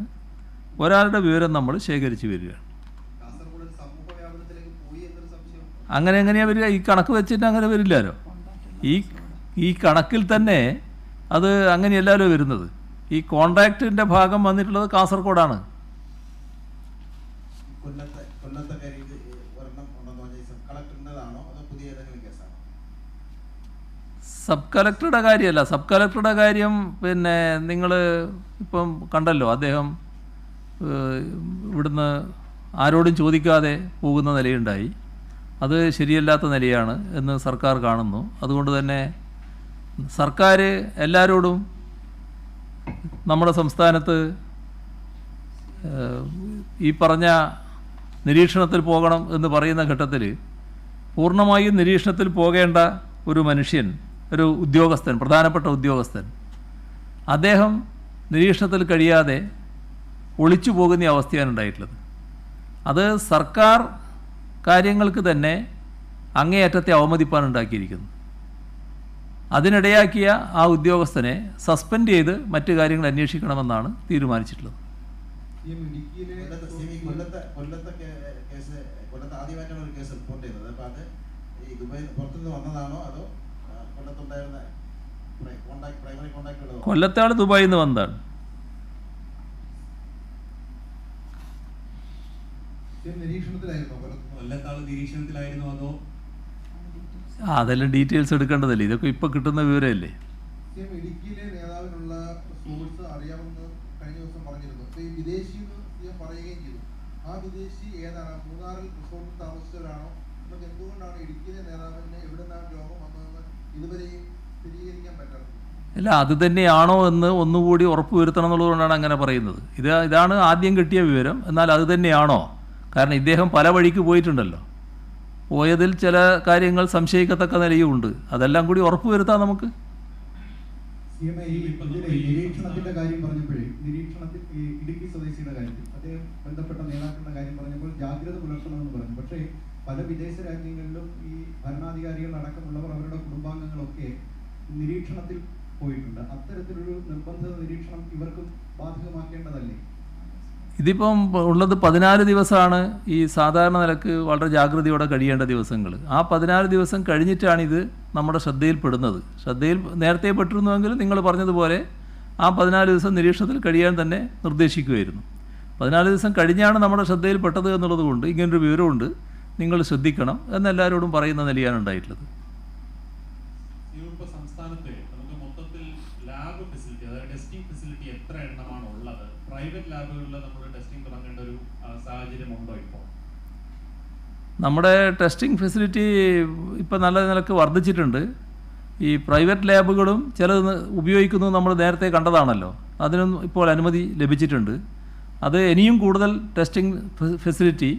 ഒരാളുടെ വിവരം നമ്മൾ ശേഖരിച്ച് വരികയാണ്. അങ്ങനെ എങ്ങനെയാണ് വരിക? ഈ കണക്ക് വെച്ചിട്ട് അങ്ങനെ വരില്ലല്ലോ. ഈ കണക്കിൽ തന്നെ അത് അങ്ങനെയല്ലല്ലോ വരുന്നത്. ഈ കോൺട്രാക്റ്റിൻ്റെ ഭാഗം വന്നിട്ടുള്ളത് കാസർഗോഡാണ്. സബ് കളക്ടറുടെ കാര്യമല്ല. സബ് കളക്ടറുടെ കാര്യം പിന്നെ നിങ്ങൾ ഇപ്പം കണ്ടല്ലോ. അദ്ദേഹം ഇവിടുന്ന് ആരോടും ചോദിക്കാതെ പോകുന്ന നിലയുണ്ടായി. അത് ശരിയല്ലാത്ത നിലയാണ് എന്ന് സർക്കാർ കാണുന്നു. അതുകൊണ്ട് തന്നെ സർക്കാർ എല്ലാവരോടും നമ്മുടെ സംസ്ഥാനത്ത് ഈ പറഞ്ഞ നിരീക്ഷണത്തിൽ പോകണം എന്ന് പറയുന്ന ഘട്ടത്തിൽ പൂർണ്ണമായും നിരീക്ഷണത്തിൽ പോകേണ്ട ഒരു മനുഷ്യൻ, ഒരു ഉദ്യോഗസ്ഥൻ, പ്രധാനപ്പെട്ട ഉദ്യോഗസ്ഥൻ, അദ്ദേഹം നിരീക്ഷണത്തിൽ കഴിയാതെ ഒളിച്ചു പോകുന്ന അവസ്ഥയാണ് ഉണ്ടായിട്ടുള്ളത്. അത് സർക്കാർ കാര്യങ്ങൾക്ക് തന്നെ അങ്ങേയറ്റത്തെ അവമതിപ്പാനുണ്ടാക്കിയിരിക്കുന്നു. അതിനിടയാക്കിയ ആ ഉദ്യോഗസ്ഥനെ സസ്പെൻഡ് ചെയ്ത് മറ്റു കാര്യങ്ങൾ അന്വേഷിക്കണമെന്നാണ് തീരുമാനിച്ചിട്ടുള്ളത്. പ്രൈമറി കോണ്ടാക്ട് ഉള്ളതോ? കൊല്ലത്തെ ആൾ ദുബായിൽ നിന്ന് വന്നതാണ്. നിരീക്ഷണത്തിലായിരുന്നു കൊല്ലത്താൾ നിരീക്ഷണത്തിലായിരുന്നു അതോ? അതെല്ലാം ഡീറ്റെയിൽസ് എടുക്കേണ്ടതല്ലേ, ഇതൊക്കെ ഇപ്പോൾ കിട്ടുന്ന വിവരമല്ലേ. ഇടുക്കിയിലെ നേതാവിനുള്ള സോഴ്സ് അറിയാമെന്ന് കഴിഞ്ഞ ദിവസം പറഞ്ഞിരുന്നു. ഈ വിദേശി എന്ന് പറയുകയും ചെയ്തു. ആ വിദേശി ഏതാണ്? മൂന്നാറിൽ റിസോർട്ടിൽ താമസിച്ചവരാണോ? നമുക്ക് എന്തുകൊണ്ടാണ് ഇടുക്കിയിലെ നേതാവിന് എവിടെ നിന്നാണ് രോഗം വന്നതെന്ന് ഇതുവരെയും സ്ഥിരീകരിക്കാൻ പറ്റാത്തത്? അല്ല, അത് തന്നെയാണോ എന്ന് ഒന്നുകൂടി ഉറപ്പ് വരുത്തണം എന്നുള്ളതുകൊണ്ടാണ് അങ്ങനെ പറയുന്നത്. ഇതാണ് ആദ്യം കിട്ടിയ വിവരം. എന്നാൽ അത് തന്നെയാണോ? കാരണം ഇദ്ദേഹം പല വഴിക്ക് പോയിട്ടുണ്ടല്ലോ. പോയതിൽ ചില കാര്യങ്ങൾ സംശയിക്കത്തക്ക നിലയുമുണ്ട്. അതെല്ലാം കൂടി ഉറപ്പ് വരുത്താം നമുക്ക്. നിരീക്ഷണത്തിന്റെ കാര്യം പറഞ്ഞപ്പോഴേ, നിരീക്ഷണത്തിൽ ഈ ഇടുക്കി സ്വദേശിയുടെ കാര്യത്തിൽ അദ്ദേഹം ബന്ധപ്പെട്ട നേതാക്കളുടെ കാര്യം പറഞ്ഞപ്പോൾ ജാഗ്രത പുലർത്തണമെന്ന് പറഞ്ഞു. പക്ഷേ പല വിദേശ രാജ്യങ്ങളിലും ഈ ഭരണാധികാരികൾ അടക്കമുള്ളവർ അവരുടെ കുടുംബാംഗങ്ങളൊക്കെ നിരീക്ഷണത്തിൽ പോയിട്ടുണ്ട്. അത്തരത്തിലൊരു നിർബന്ധ നിരീക്ഷണം ഇവർക്കും ബാധകമാക്കേണ്ടതല്ലേ? ഇതിപ്പം ഉള്ളത് 14 ദിവസമാണ് ഈ സാധാരണ നിലക്ക് വളരെ ജാഗ്രതയോടെ കഴിയേണ്ട ദിവസങ്ങൾ. ആ 14 ദിവസം കഴിഞ്ഞിട്ടാണിത് നമ്മുടെ ശ്രദ്ധയിൽപ്പെടുന്നത്. ശ്രദ്ധയിൽ നേരത്തെ പെട്ടിരുന്നുവെങ്കിൽ നിങ്ങൾ പറഞ്ഞതുപോലെ ആ 14 ദിവസം നിരീക്ഷണത്തിൽ കഴിയാൻ തന്നെ നിർദ്ദേശിക്കുമായിരുന്നു. 14 ദിവസം കഴിഞ്ഞാണ് നമ്മുടെ ശ്രദ്ധയിൽപ്പെട്ടത് എന്നുള്ളത് കൊണ്ട് ഇങ്ങനൊരു വിവരമുണ്ട്, നിങ്ങൾ ശ്രദ്ധിക്കണം എന്നെല്ലാവരോടും പറയുന്ന നിലയാണ് ഉണ്ടായിട്ടുള്ളത്. ഇപ്പോൾ സംസ്ഥാനത്തെ നമുക്ക് മൊത്തത്തിൽ ലാബ് ഫെസിലിറ്റി, അതായത് ടെസ്റ്റിംഗ് ഫെസിലിറ്റി എത്ര എണ്ണമാണ് ഉള്ളത്? പ്രൈവറ്റ് ലാബുകളിൽ നമ്മൾ ടെസ്റ്റിംഗ് തുടങ്ങേണ്ട ഒരു സാഹചര്യമുണ്ടോ ഇപ്പോൾ? നമ്മുടെ ടെസ്റ്റിംഗ് ഫെസിലിറ്റി ഇപ്പോൾ നല്ല നിലക്ക് വർദ്ധിച്ചിട്ടുണ്ട്. ഈ പ്രൈവറ്റ് ലാബുകളും ചിലത് ഉപയോഗിക്കുന്നത് നമ്മൾ നേരത്തെ കണ്ടതാണല്ലോ. അതിനും ഇപ്പോൾ അനുമതി ലഭിച്ചിട്ടുണ്ട്. അത് ഇനിയും കൂടുതൽ ടെസ്റ്റിംഗ് ഫെസിലിറ്റി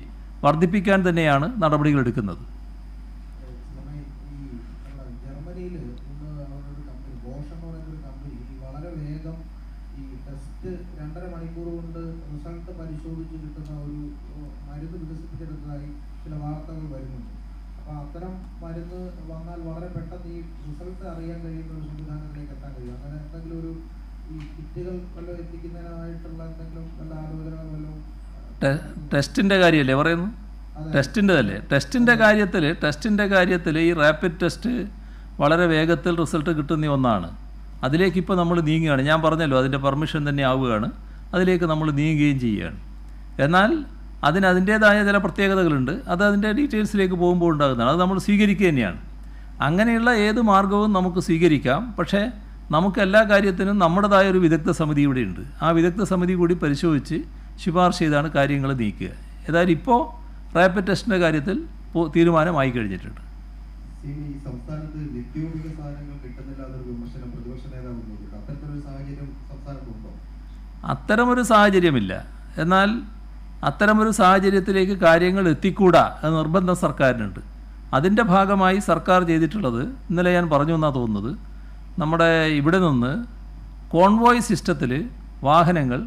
വർദ്ധിപ്പിക്കാൻ തന്നെയാണ് നടപടികൾ എടുക്കുന്നത്. ജർമ്മനിയിൽ അവരുടെ കമ്പനി ബോഷ് എന്ന് പറയുന്ന ഒരു കമ്പനി വളരെ വേഗം ഈ ടെസ്റ്റ് 2.5 മണിക്കൂർ കൊണ്ട് റിസൾട്ട് പരിശോധിച്ച് കിട്ടുന്ന ഒരു മരുന്ന് വികസിപ്പിച്ചെടുത്തതായി ചില വാർത്തകൾ വരുന്നുണ്ട്. അപ്പോൾ അത്തരം മരുന്ന് വന്നാൽ വളരെ പെട്ടെന്ന് ഈ റിസൾട്ട് അറിയാൻ കഴിയുന്ന ഒരു സംവിധാനത്തിലേക്ക് എത്താൻ കഴിയും. അങ്ങനെ എന്തെങ്കിലും ഒരു ഈ കിറ്റുകൾ വല്ലതും എത്തിക്കുന്നതിനായിട്ടുള്ള എന്തെങ്കിലും വല്ല ആലോചനകൾ വല്ലതും? ടെസ്റ്റിൻ്റെ കാര്യമല്ലേ പറയുന്നു? ടെസ്റ്റിൻ്റെതല്ലേ? ടെസ്റ്റിൻ്റെ കാര്യത്തിൽ ഈ റാപ്പിഡ് ടെസ്റ്റ് വളരെ വേഗത്തിൽ റിസൾട്ട് കിട്ടുന്ന ഒന്നാണ്. അതിലേക്കിപ്പോൾ നമ്മൾ നീങ്ങുകയാണ്. ഞാൻ പറഞ്ഞല്ലോ, അതിൻ്റെ പെർമിഷൻ തന്നെ ആവുകയാണ്. അതിലേക്ക് നമ്മൾ നീങ്ങുകയും ചെയ്യുകയാണ്. എന്നാൽ അതിൻ്റേതായ ചില പ്രത്യേകതകളുണ്ട്. അത് അതിൻ്റെ ഡീറ്റെയിൽസിലേക്ക് പോകുമ്പോൾ ഉണ്ടാകുന്നതാണ്. അത് നമ്മൾ സ്വീകരിക്കുക തന്നെയാണ്. അങ്ങനെയുള്ള ഏത് മാർഗവും നമുക്ക് സ്വീകരിക്കാം. പക്ഷേ നമുക്ക് എല്ലാ കാര്യത്തിനും നമ്മുടേതായ ഒരു വിദഗ്ധ സമിതി ഇവിടെയുണ്ട്. ആ വിദഗ്ധ സമിതി കൂടി പരിശോധിച്ച് ശുപാർശ ചെയ്താണ് കാര്യങ്ങൾ നീക്കുക. ഏതായാലും ഇപ്പോൾ റാപ്പിഡ് ടെസ്റ്റിൻ്റെ കാര്യത്തിൽ തീരുമാനമായി കഴിഞ്ഞിട്ടുണ്ട്. ഈ സംസ്ഥാനത്ത് നിത്യോപയോഗ സാധനങ്ങൾ കിട്ടുന്നില്ല എന്നൊരു വിമർശനം പ്രതിപക്ഷ നേതാവ് ഉന്നയിച്ചിട്ടുണ്ട്. അത്തരത്തിലൊരു സാഹചര്യം സംസ്ഥാനത്തുണ്ടോ? അത്തരമൊരു സാഹചര്യമില്ല. എന്നാൽ അത്തരമൊരു സാഹചര്യത്തിലേക്ക് കാര്യങ്ങൾ എത്തിക്കൂടാ എന്ന നിർബന്ധം സർക്കാരിനുണ്ട്. അതിൻ്റെ ഭാഗമായി സർക്കാർ ചെയ്തിട്ടുള്ളത്, ഇന്നലെ ഞാൻ പറഞ്ഞു എന്നാണ് തോന്നുന്നത്, നമ്മുടെ ഇവിടെ നിന്ന് കോൺവോയ് സിസ്റ്റത്തിൽ വാഹനങ്ങൾ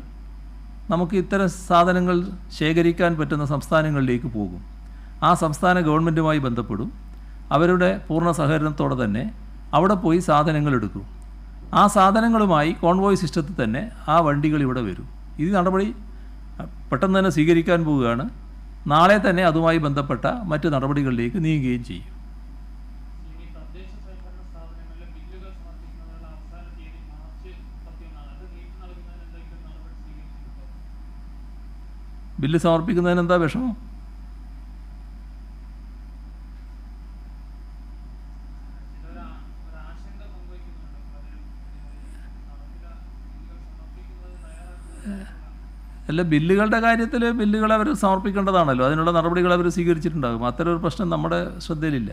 നമുക്ക് ഇത്തരം സാധനങ്ങൾ ശേഖരിക്കാൻ പറ്റുന്ന സംസ്ഥാനങ്ങളിലേക്ക് പോകും. ആ സംസ്ഥാന ഗവൺമെൻറ്റുമായി ബന്ധപ്പെടും. അവരുടെ പൂർണ്ണ സഹകരണത്തോടെ തന്നെ അവിടെ പോയി സാധനങ്ങൾ എടുക്കും. ആ സാധനങ്ങളുമായി കോൺവോയ് സിസ്റ്റത്തിൽ തന്നെ ആ വണ്ടികൾ ഇവിടെ വരും. ഈ നടപടി പെട്ടെന്ന് തന്നെ സ്വീകരിക്കാൻ പോവുകയാണ്. നാളെ തന്നെ അതുമായി ബന്ധപ്പെട്ട മറ്റ് നടപടികളിലേക്ക് നീങ്ങുകയും ചെയ്യും. ബില്ല് സമർപ്പിക്കുന്നതിന് എന്താ വിഷമം? അല്ല, ബില്ലുകളുടെ കാര്യത്തിൽ ബില്ലുകൾ അവർ സമർപ്പിക്കേണ്ടതാണല്ലോ. അതിനുള്ള നടപടികൾ അവർ സ്വീകരിച്ചിട്ടുണ്ടാകും. അത്തരം ഒരു പ്രശ്നം നമ്മുടെ ശ്രദ്ധയിലില്ല.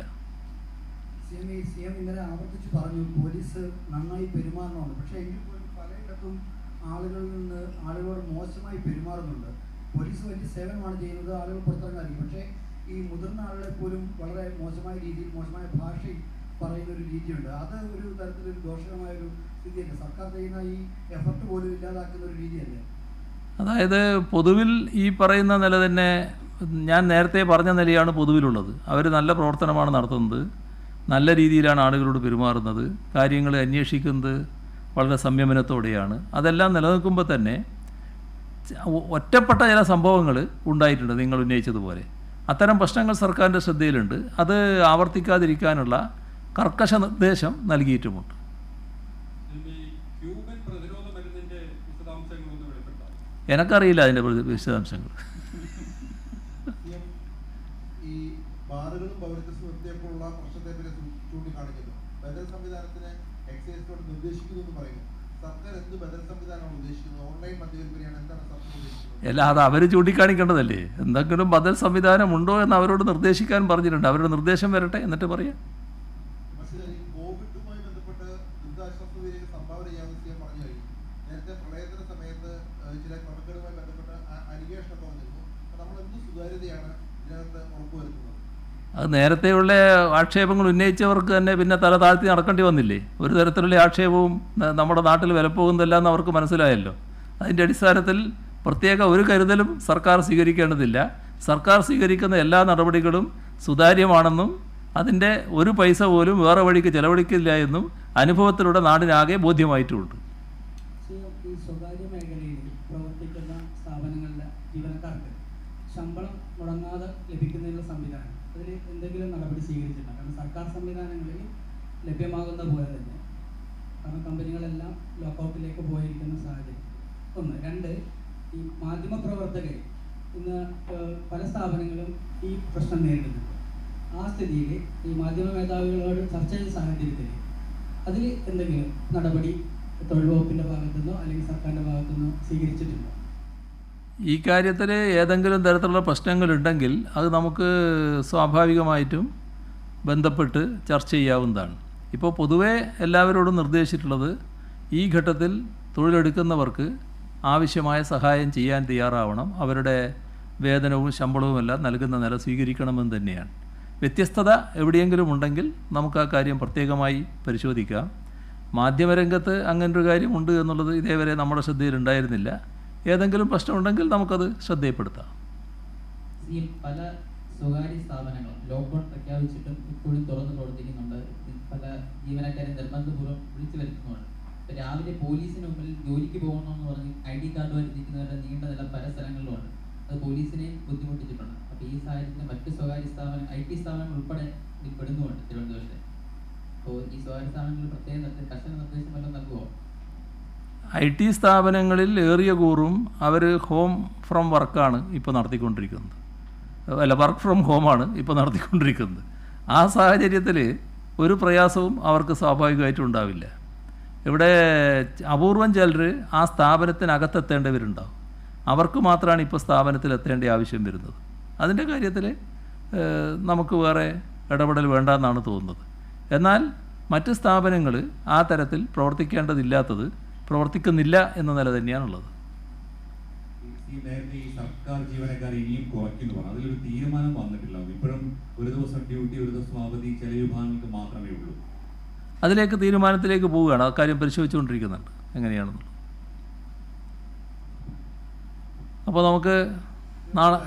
സിഎം ഇന്നലെ ആവർത്തിച്ച് പറഞ്ഞു പോലീസ് നന്നായി പെരുമാറണമെന്ന്. പക്ഷേ എങ്കിൽ പോലും പലയിടത്തും ആളുകളോട് മോശമായി പെരുമാറുന്നുണ്ട്. പോലീസ് വലിയ സേവനമാണ് ചെയ്യുന്നത്, ആളുകൾ പുറത്തിറങ്ങാതിരിക്കും. പക്ഷേ ഈ മുതിർന്ന ആളുകളെ പോലും വളരെ മോശമായ രീതിയിൽ മോശമായ ഭാഷയിൽ പറയുന്ന ഒരു രീതിയുണ്ട്. അത് ഒരു തരത്തിലൊരു ദോഷകരമായൊരു സ്ഥിതിയല്ലേ? സർക്കാർ ചെയ്യുന്ന ഈ എഫർട്ട് പോലും ഇല്ലാതാക്കുന്ന ഒരു രീതിയല്ലേ? അതായത് പൊതുവിൽ ഈ പറയുന്ന നില തന്നെ ഞാൻ നേരത്തെ പറഞ്ഞ നിലയാണ് പൊതുവിലുള്ളത്. അവർ നല്ല പ്രവർത്തനമാണ് നടത്തുന്നത്, നല്ല രീതിയിലാണ് ആളുകളോട് പെരുമാറുന്നത്, കാര്യങ്ങൾ അന്വേഷിക്കുന്നത് വളരെ സംയമനത്തോടെയാണ്. അതെല്ലാം നിലനിൽക്കുമ്പോൾ തന്നെ ഒറ്റപ്പെട്ട ചില സംഭവങ്ങൾ ഉണ്ടായിട്ടുണ്ട് നിങ്ങൾ ഉന്നയിച്ചതുപോലെ. അത്തരം പ്രശ്നങ്ങൾ സർക്കാരിൻ്റെ ശ്രദ്ധയിലുണ്ട്. അത് ആവർത്തിക്കാതിരിക്കാനുള്ള കർക്കശ നിർദ്ദേശം നൽകിയിട്ടുമുണ്ട്. വിശദാംശങ്ങളൊന്ന് വെളിപ്പെടുത്താം. എനിക്കറിയില്ല അതിൻ്റെ വിശദാംശങ്ങൾ. ഈ ബാറുകളും പൗരത്വ നിർത്തിയപ്പോഴുള്ള പ്രശ്നത്തെ പറ്റി ചൂണ്ടിക്കാണിക്കുന്നു. ബദൽ സംവിധാനത്തിന് എക്സൈസിനോട് നിർദ്ദേശിക്കുന്നു എന്ന് പറയുന്നു. സർക്കാർ എന്ത് ബദൽ സംവിധാനമാണ് ഉദ്ദേശിക്കുന്നത്? ഓൺലൈൻ മദ്യവിൽപ്പനയാണ്. എന്താണ് സർക്കാർ ഉദ്ദേശിക്കുന്നത്? അല്ല, അത് അവർ ചൂണ്ടിക്കാണിക്കേണ്ടതല്ലേ. എന്തെങ്കിലും ബദൽ സംവിധാനം ഉണ്ടോ എന്ന് അവരോട് നിർദ്ദേശിക്കാൻ പറഞ്ഞിട്ടുണ്ട്. അവരുടെ നിർദ്ദേശം വരട്ടെ, എന്നിട്ട് പറയാം. പക്ഷേ ഈ കോവിഡുമായി ബന്ധപ്പെട്ട് ദുരിതാശ്വാസ നിധിയിലേക്ക് സംഭാവന ചെയ്യാമെന്ന് ചെയ്യാൻ പറഞ്ഞു കഴിഞ്ഞു. നേരത്തെ പ്രളയത്തിന്റെ സമയത്ത് ചില ക്രമക്കേടുമായി ബന്ധപ്പെട്ട് അലിഗേഷനൊക്കെ വന്നിരുന്നു. അപ്പോൾ നമ്മൾ എന്ത് സുതാര്യതയാണ് ഇതിനകത്ത് ഉറപ്പുവരുത്തുന്നത്? അത് നേരത്തെയുള്ള ആക്ഷേപങ്ങൾ ഉന്നയിച്ചവർക്ക് തന്നെ പിന്നെ തല താഴ്ത്തി നടക്കേണ്ടി വന്നില്ലേ? ഒരു തരത്തിലുള്ള ആക്ഷേപവും നമ്മുടെ നാട്ടിൽ വിലപ്പോകുന്നില്ല എന്ന് അവർക്ക് മനസ്സിലായല്ലോ. അതിൻ്റെ അടിസ്ഥാനത്തിൽ പ്രത്യേക ഒരു കരുതലും സർക്കാർ സ്വീകരിക്കേണ്ടതില്ല. സർക്കാർ സ്വീകരിക്കുന്ന എല്ലാ നടപടികളും സുതാര്യമാണെന്നും അതിൻ്റെ ഒരു പൈസ പോലും വേറെ വഴിക്ക് ചെലവഴിക്കില്ല എന്നും അനുഭവത്തിലൂടെ നാടിനാകെ ബോധ്യമായിട്ടുമുണ്ട്. ഈ സ്വകാര്യ മേഖലയിൽ പ്രവർത്തിക്കുന്ന സ്ഥാപനങ്ങളിലെ ജീവനക്കാർക്ക് ശമ്പളം മുടങ്ങാതെ ലഭിക്കുന്നതിനുള്ള സംവിധാനം, അതിൽ എന്തെങ്കിലും നടപടി സ്വീകരിച്ചിട്ടുണ്ട്? കാരണം സർക്കാർ സംവിധാനങ്ങളിൽ ലഭ്യമാകുന്ന പോലെ തന്നെ, കാരണം കമ്പനികളെല്ലാം ലോക്കൗട്ടിലേക്ക് പോയിരിക്കുന്ന സാഹചര്യം ഒന്ന്. രണ്ട്, ഈ മാധ്യമപ്രവർത്തകർ ഇന്ന് പല സ്ഥാപനങ്ങളും ഈ പ്രശ്നം നേരിടുന്നുണ്ട്. ആ സ്ഥിതിയിൽ ഈ മാധ്യമ മേധാവികളോട് ചർച്ച ചെയ്ത സാഹചര്യത്തിൽ അതിൽ എന്തെങ്കിലും നടപടി തൊഴിൽ വകുപ്പിൻ്റെ ഭാഗത്തുനിന്നോ അല്ലെങ്കിൽ സർക്കാരിൻ്റെ ഭാഗത്തുനിന്നോ സ്വീകരിച്ചിട്ടുണ്ടോ? ഈ കാര്യത്തിൽ ഏതെങ്കിലും തരത്തിലുള്ള പ്രശ്നങ്ങളുണ്ടെങ്കിൽ അത് നമുക്ക് സ്വാഭാവികമായിട്ടും ബന്ധപ്പെട്ട് ചർച്ച ചെയ്യാവുന്നതാണ്. ഇപ്പോൾ പൊതുവേ എല്ലാവരോടും നിർദ്ദേശിച്ചിട്ടുള്ളത് ഈ ഘട്ടത്തിൽ തൊഴിലെടുക്കുന്നവർക്ക് ആവശ്യമായ സഹായം ചെയ്യാൻ തയ്യാറാവണം. അവരുടെ വേതനവും ശമ്പളവുമെല്ലാം നൽകുന്ന നില സ്വീകരിക്കണമെന്ന് തന്നെയാണ്. വ്യത്യസ്തത എവിടെയെങ്കിലും ഉണ്ടെങ്കിൽ നമുക്ക് ആ കാര്യം പ്രത്യേകമായി പരിശോധിക്കാം. മാധ്യമരംഗത്ത് അങ്ങനൊരു കാര്യമുണ്ട് എന്നുള്ളത് ഇതേവരെ നമ്മുടെ ശ്രദ്ധയിലുണ്ടായിരുന്നില്ല. ഏതെങ്കിലും പ്രശ്നമുണ്ടെങ്കിൽ നമുക്കത് ശ്രദ്ധയിൽപ്പെടുത്താം. പല സ്വകാര്യ സ്ഥാപനങ്ങളും ലോക്ക്ഡൗൺ പ്രഖ്യാപിച്ചിട്ടും ഇപ്പോഴും തുറന്ന് പ്രവർത്തിക്കുന്നുണ്ട്. പല ജീവനക്കാരെ നിർബന്ധപൂർവ്വം വിളിച്ചു വരുത്തുന്നുണ്ട്. ഇപ്പം രാവിലെ പോലീസിന് മുമ്പിൽ ജോലിക്ക് പോകണമെന്ന് പറഞ്ഞ് ID കാർഡുമായി ഇരിക്കുന്നവരുടെ നീണ്ട നില പല സ്ഥലങ്ങളിലുമുണ്ട്. അത് പോലീസിനെ ബുദ്ധിമുട്ടിച്ചിട്ടുണ്ട്. അപ്പോൾ ഈ സാഹചര്യത്തിൽ മറ്റ് സ്വകാര്യ സ്ഥാപനം IT സ്ഥാപനങ്ങൾ ഉൾപ്പെടെ ഇതിൽ പെടുന്നുമുണ്ട് തിരുവനന്തപുരത്ത്. അപ്പോൾ ഈ സ്വകാര്യ സ്ഥാപനങ്ങളിൽ പ്രത്യേക കർശന നിർദ്ദേശം വല്ലതും നൽകുമോ? IT സ്ഥാപനങ്ങളിൽ ഏറിയ കൂറും അവർ ഹോം ഫ്രം വർക്കാണ് ഇപ്പോൾ നടത്തിക്കൊണ്ടിരിക്കുന്നത്. അല്ല, വർക്ക് ഫ്രം ഹോമാണ് ഇപ്പോൾ നടത്തിക്കൊണ്ടിരിക്കുന്നത്. ആ സാഹചര്യത്തിൽ ഒരു പ്രയാസവും അവർക്ക് സ്വാഭാവികമായിട്ടും ഉണ്ടാവില്ല. ഇവിടെ അപൂർവം ചിലർ ആ സ്ഥാപനത്തിനകത്തെത്തേണ്ടവരുണ്ടാവും. അവർക്ക് മാത്രമാണ് ഇപ്പോൾ സ്ഥാപനത്തിൽ എത്തേണ്ട ആവശ്യം വരുന്നത്. അതിൻ്റെ കാര്യത്തിൽ നമുക്ക് വേറെ ഇടപെടൽ വേണ്ടെന്നാണ് തോന്നുന്നത്. എന്നാൽ മറ്റ് സ്ഥാപനങ്ങൾ ആ തരത്തിൽ പ്രവർത്തിക്കേണ്ടതില്ലാത്തത് പ്രവർത്തിക്കുന്നില്ല എന്ന നില തന്നെയാണുള്ളത്. നേരത്തെ ഈ സർക്കാർ ജീവനക്കാർ ഇനിയും കുറയ്ക്കുന്നു പറഞ്ഞു, അതിലൊരു തീരുമാനം വന്നിട്ടില്ല. ഇപ്പോഴും ഒരു ദിവസം ഡ്യൂട്ടി, ഒരു ദിവസം അവധി ചില വിഭാഗങ്ങൾക്ക് മാത്രമേ ഉള്ളൂ. അതിലേക്ക് തീരുമാനത്തിലേക്ക് പോവുകയാണ്. ആ കാര്യം പരിശോധിച്ചുകൊണ്ടിരിക്കുന്നുണ്ട് എങ്ങനെയാണെന്നുള്ളത്. അപ്പോൾ നമുക്ക് നാളെ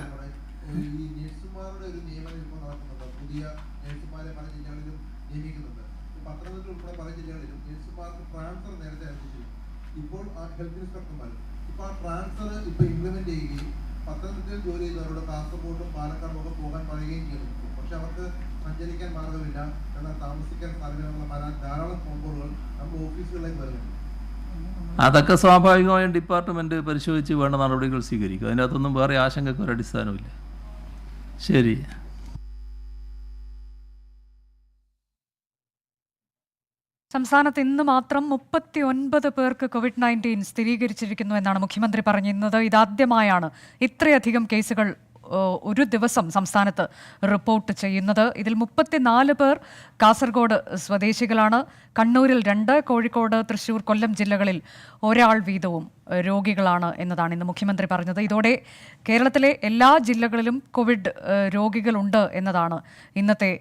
ഈ നഴ്സുമാരുടെ ഒരു നിയമനം ഇപ്പോൾ നടക്കുന്നുണ്ട്. പുതിയ നഴ്സുമാരെ പല ജില്ലകളിലും നിയമിക്കുന്നുണ്ട്. പത്തനംതിട്ട ഉൾപ്പെടെ പല ജില്ലകളിലും നഴ്സുമാർക്ക് ട്രാൻസ്ഫർ നേരത്തെ അനുവദിച്ചിരുന്നു. ഇപ്പോൾ ആ ഹെൽത്ത് ഇൻസ്പെക്ടർമാർ ഇപ്പോൾ ആ ട്രാൻസ്ഫർ ഇപ്പോൾ ഇംപ്ലിമെന്റ് ചെയ്യുകയും പത്തനംതിട്ടയിൽ ജോലി ചെയ്തവരോട് കാസർഗോഡും പാലക്കാടും ഒക്കെ പോകാൻ പറയുകയും ചെയ്യുന്നു. പക്ഷെ അവർക്ക് സഞ്ചരിക്കാൻ മാർഗമില്ല, എന്നാൽ താമസിക്കാൻ സാധ്യതയുള്ള ധാരാളം ഫോൺ കോളുകൾ നമ്മുടെ ഓഫീസുകളിലേക്ക് വരുന്നുണ്ട്. അതൊക്കെ സ്വാഭാവികമായും ഡിപ്പാർട്ട്മെൻറ്റ് പരിശോധിച്ച് വേണ്ട നടപടികൾ സ്വീകരിക്കും. അതിനകത്തൊന്നും വേറെ ആശങ്കയ്ക്ക് ഒരു അടിസ്ഥാനമില്ല. ശരി. സംസ്ഥാനത്ത് ഇന്ന് മാത്രം 39 പേർക്ക് COVID-19 സ്ഥിരീകരിച്ചിരിക്കുന്നു എന്നാണ് മുഖ്യമന്ത്രി പറഞ്ഞിരുന്നത്. ഇതാദ്യമായാണ് ഇത്രയധികം കേസുകൾ ഒരു ദിവസം സംസ്ഥാനത്ത് റിപ്പോർട്ട് ചെയ്യുന്നത്. ഇതിൽ 34 പേർ കാസർഗോഡ് സ്വദേശികളാണ്. കണ്ണൂരിൽ 2, കോഴിക്കോട്, തൃശ്ശൂർ, കൊല്ലം ജില്ലകളിൽ ഒരാൾ വീതവും രോഗികളാണ് എന്നതാണ് ഇന്ന് മുഖ്യമന്ത്രി പറഞ്ഞത്. ഇതോടെ കേരളത്തിലെ എല്ലാ ജില്ലകളിലും കോവിഡ് രോഗികളുണ്ട് എന്നതാണ് ഇന്നത്തെ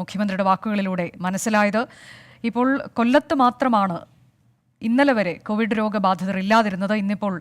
മുഖ്യമന്ത്രിയുടെ വാക്കുകളിലൂടെ മനസ്സിലായത്. ഇപ്പോൾ കൊല്ലത്ത് മാത്രമാണ് ഇന്നലെ വരെ കോവിഡ് രോഗബാധിതർ ഇല്ലാതിരുന്നത്. ഇന്നിപ്പോൾ